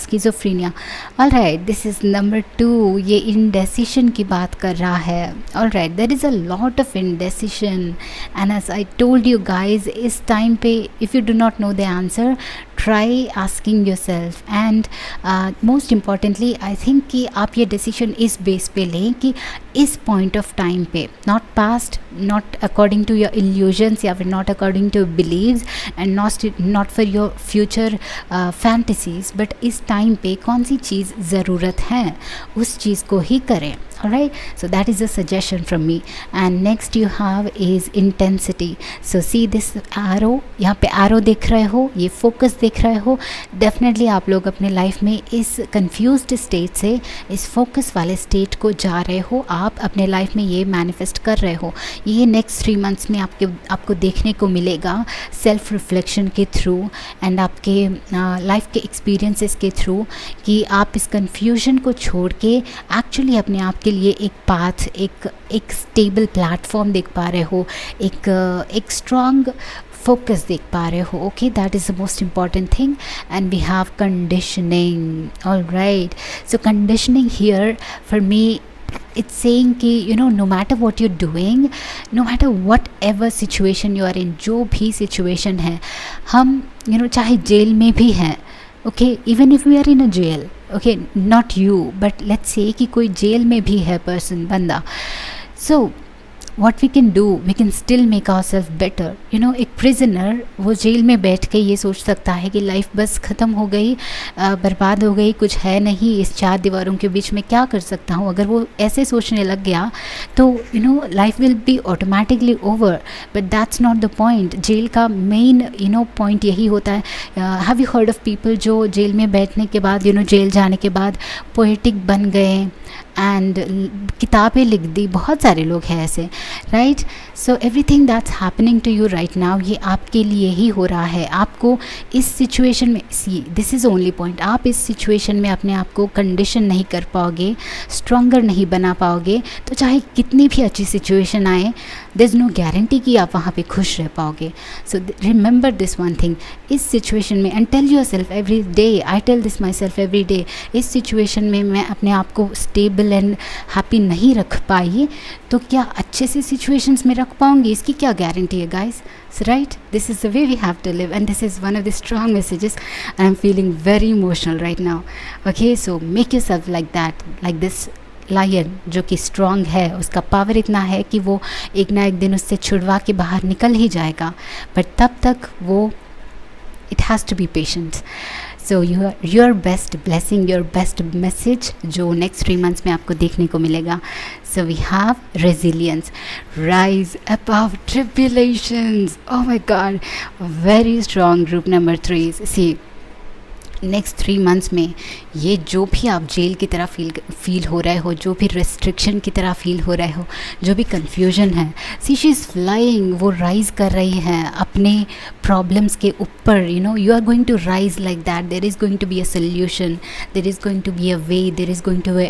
Alright, this is number 2. ये indecision की बात कर रहा है. Alright, there is a lot of indecision, and as I told you guys, इस time पे if you do not know the answer, try asking yourself. And most importantly I think कि आप ये decision इस base पे लें कि इस point of time पे, not past, not according to your illusions या फिर not according to beliefs, and not for your future fantasies, but इस time पे कौन सी चीज़ ज़रूरत है उस चीज़ को ही करें. Alright, so that is a suggestion from me. And next you have is intensity. So see this arrow, यहाँ पे arrow देख रहे हो, ये focus देख रहे हो. Definitely आप लोग अपने life में इस confused state से इस focus वाले state को जा रहे हो, आप अपने life में ये manifest कर रहे हो. ये next 3 months में आपको देखने को मिलेगा self reflection के through and आपके life के experiences के through, कि आप इस confusion को छोड़ के actually अपने आप के लिए एक पाथ, एक स्टेबल प्लेटफॉर्म देख पा रहे हो, एक स्ट्रॉन्ग फोकस देख पा रहे हो. Okay, that is the most important thing. And we have conditioning. Alright, so conditioning here for me, it's saying कि no matter what you're doing, no matter whatever situation you are in, जो भी situation है, हम चाहे jail में भी हैं, okay, even if we are in a jail, okay, not you, but let's say कि कोई जेल में भी है पर्सन, बंदा. So what we can do, we can still make ourselves better. You know, एक प्रिजनर वो जेल में बैठ के ये सोच सकता है कि लाइफ बस ख़त्म हो गई, बर्बाद हो गई, कुछ है नहीं, इस चार दीवारों के बीच में क्या कर सकता हूँ. अगर वो ऐसे सोचने लग गया तो you know life will be automatically over. But that's not the point. Jail का मेन पॉइंट यही होता है. Have you heard of people जो जेल में बैठने के बाद जेल जाने के बाद पोएटिक बन गए एंड किताबें लिख दी. बहुत सारे लोग हैं ऐसे, right. So everything that's happening to you right now, ये आपके लिए ही हो रहा है. आपको इस सिचुएशन में, see this is only point, आप इस सिचुएशन में अपने आप को कंडीशन नहीं कर पाओगे, स्ट्रॉन्गर नहीं बना पाओगे. तो चाहे कितनी भी अच्छी सिचुएशन आए, देयर इज़ नो गारंटी कि आप वहाँ पे खुश रह पाओगे. So remember this one thing, इस सिचुएशन में, and tell yourself every day, I tell this myself every day, इस सिचुएशन में मैं अपने आप को स्टेबल एंड हैप्पी नहीं रख पाई तो क्या अच्छे से सिचुएशंस में रख पाऊंगी, इसकी क्या गारंटी है guys. Right, this is the way we have to live and this is one of the strong messages. I am feeling very emotional right now. Okay, so make yourself like that, like this lion जो कि strong है. उसका power इतना है कि वो एक ना एक दिन उससे छुड़वा के बाहर निकल ही जाएगा. बट तब तक वो, it has to be patient. So your best blessing, your best message जो next 3 months में आपको देखने को मिलेगा. So we have resilience, rise above tribulations. Oh my God, very strong. Group number 3. See, next 3 months में ये जो भी आप जेल की तरह फील हो रहे हो, जो भी रेस्ट्रिक्शन की तरह फील हो रहे हो, जो भी कन्फ्यूजन है, सी शी इज़ फ्लाइंग, वो राइज़ कर रही हैं अपने प्रॉब्लम्स के ऊपर. You are going to rise like that. There is going to be a solution, there is going to be a way, there is going to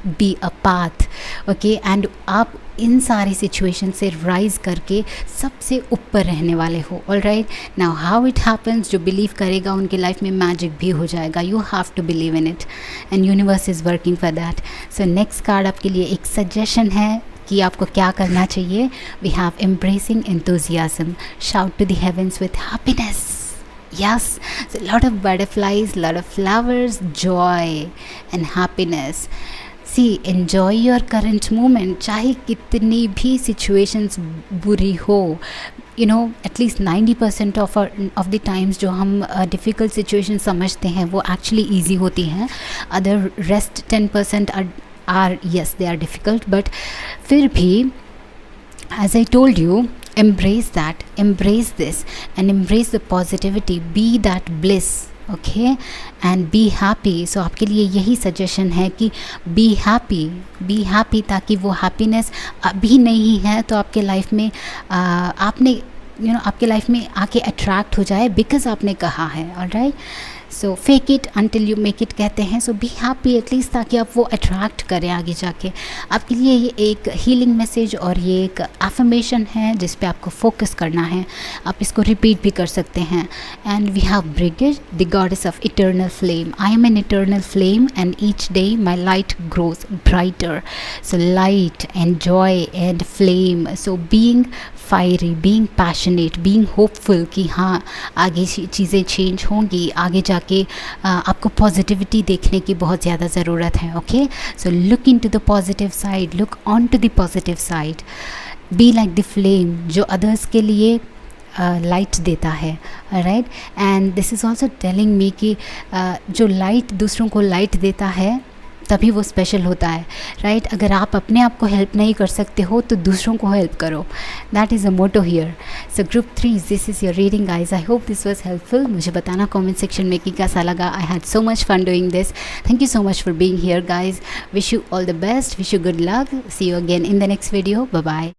be a path. Okay, and आप इन सारी situation से rise करके सबसे ऊपर रहने वाले हो. All right, now how it happens, जो बिलीव करेगा उनके लाइफ में मैजिक भी हो जाएगा. You have to believe in it and universe is working for that. So next card आपके लिए एक सजेशन है कि आपको क्या करना चाहिए. We have embracing enthusiasm, shout to the heavens with happiness. Yes, so a lot of butterflies, lot of flowers, joy and happiness. See, enjoy your current moment. चाहे कितनी भी situations बुरी हो, at least 90% of the times जो हम difficult situation समझते हैं वो actually easy होती हैं. Other rest 10% are yes, they are difficult, but फिर भी as I told you, embrace that, embrace this and embrace the positivity, be that bliss. Okay, and be happy. So आपके लिए यही सजेशन है कि be happy, ताकि वो happiness अभी नहीं है तो आपके लाइफ में आपने आपके लाइफ में आके अट्रैक्ट हो जाए, बिकॉज आपने कहा है. Alright, so fake it until you make it कहते हैं. सो बी हैप्पी एटलीस्ट, ताकि आप वो अट्रैक्ट करें आगे जाके. आपके लिए ये एक हीलिंग मैसेज और ये एक एफर्मेशन है जिस पे आपको फोकस करना है. आप इसको रिपीट भी कर सकते हैं. And we have brigid, the goddess of eternal flame. I am an eternal flame and each day my light grows brighter. So light and joy and flame. So being fiery, being passionate, being hopeful कि हाँ आगे चीज़ें change होंगी, आगे जाके आपको positivity देखने की बहुत ज़्यादा ज़रूरत है. Okay, so look in to the positive side, look on to the positive side. Be like the flame जो अदर्स के लिए लाइट देता है. Right, and this is also telling me कि जो लाइट दूसरों को लाइट देता है तभी वो स्पेशल होता है. राइट, अगर आप अपने आप को हेल्प नहीं कर सकते हो तो दूसरों को हेल्प करो. That is a motto here. So group 3, this is your reading guys. I hope this was helpful. मुझे बताना कमेंट सेक्शन में कि कैसा लगा. I had so much fun doing this. Thank you so much for being here guys. Wish you all the best, wish you good luck. See you again in the next video. Bye bye.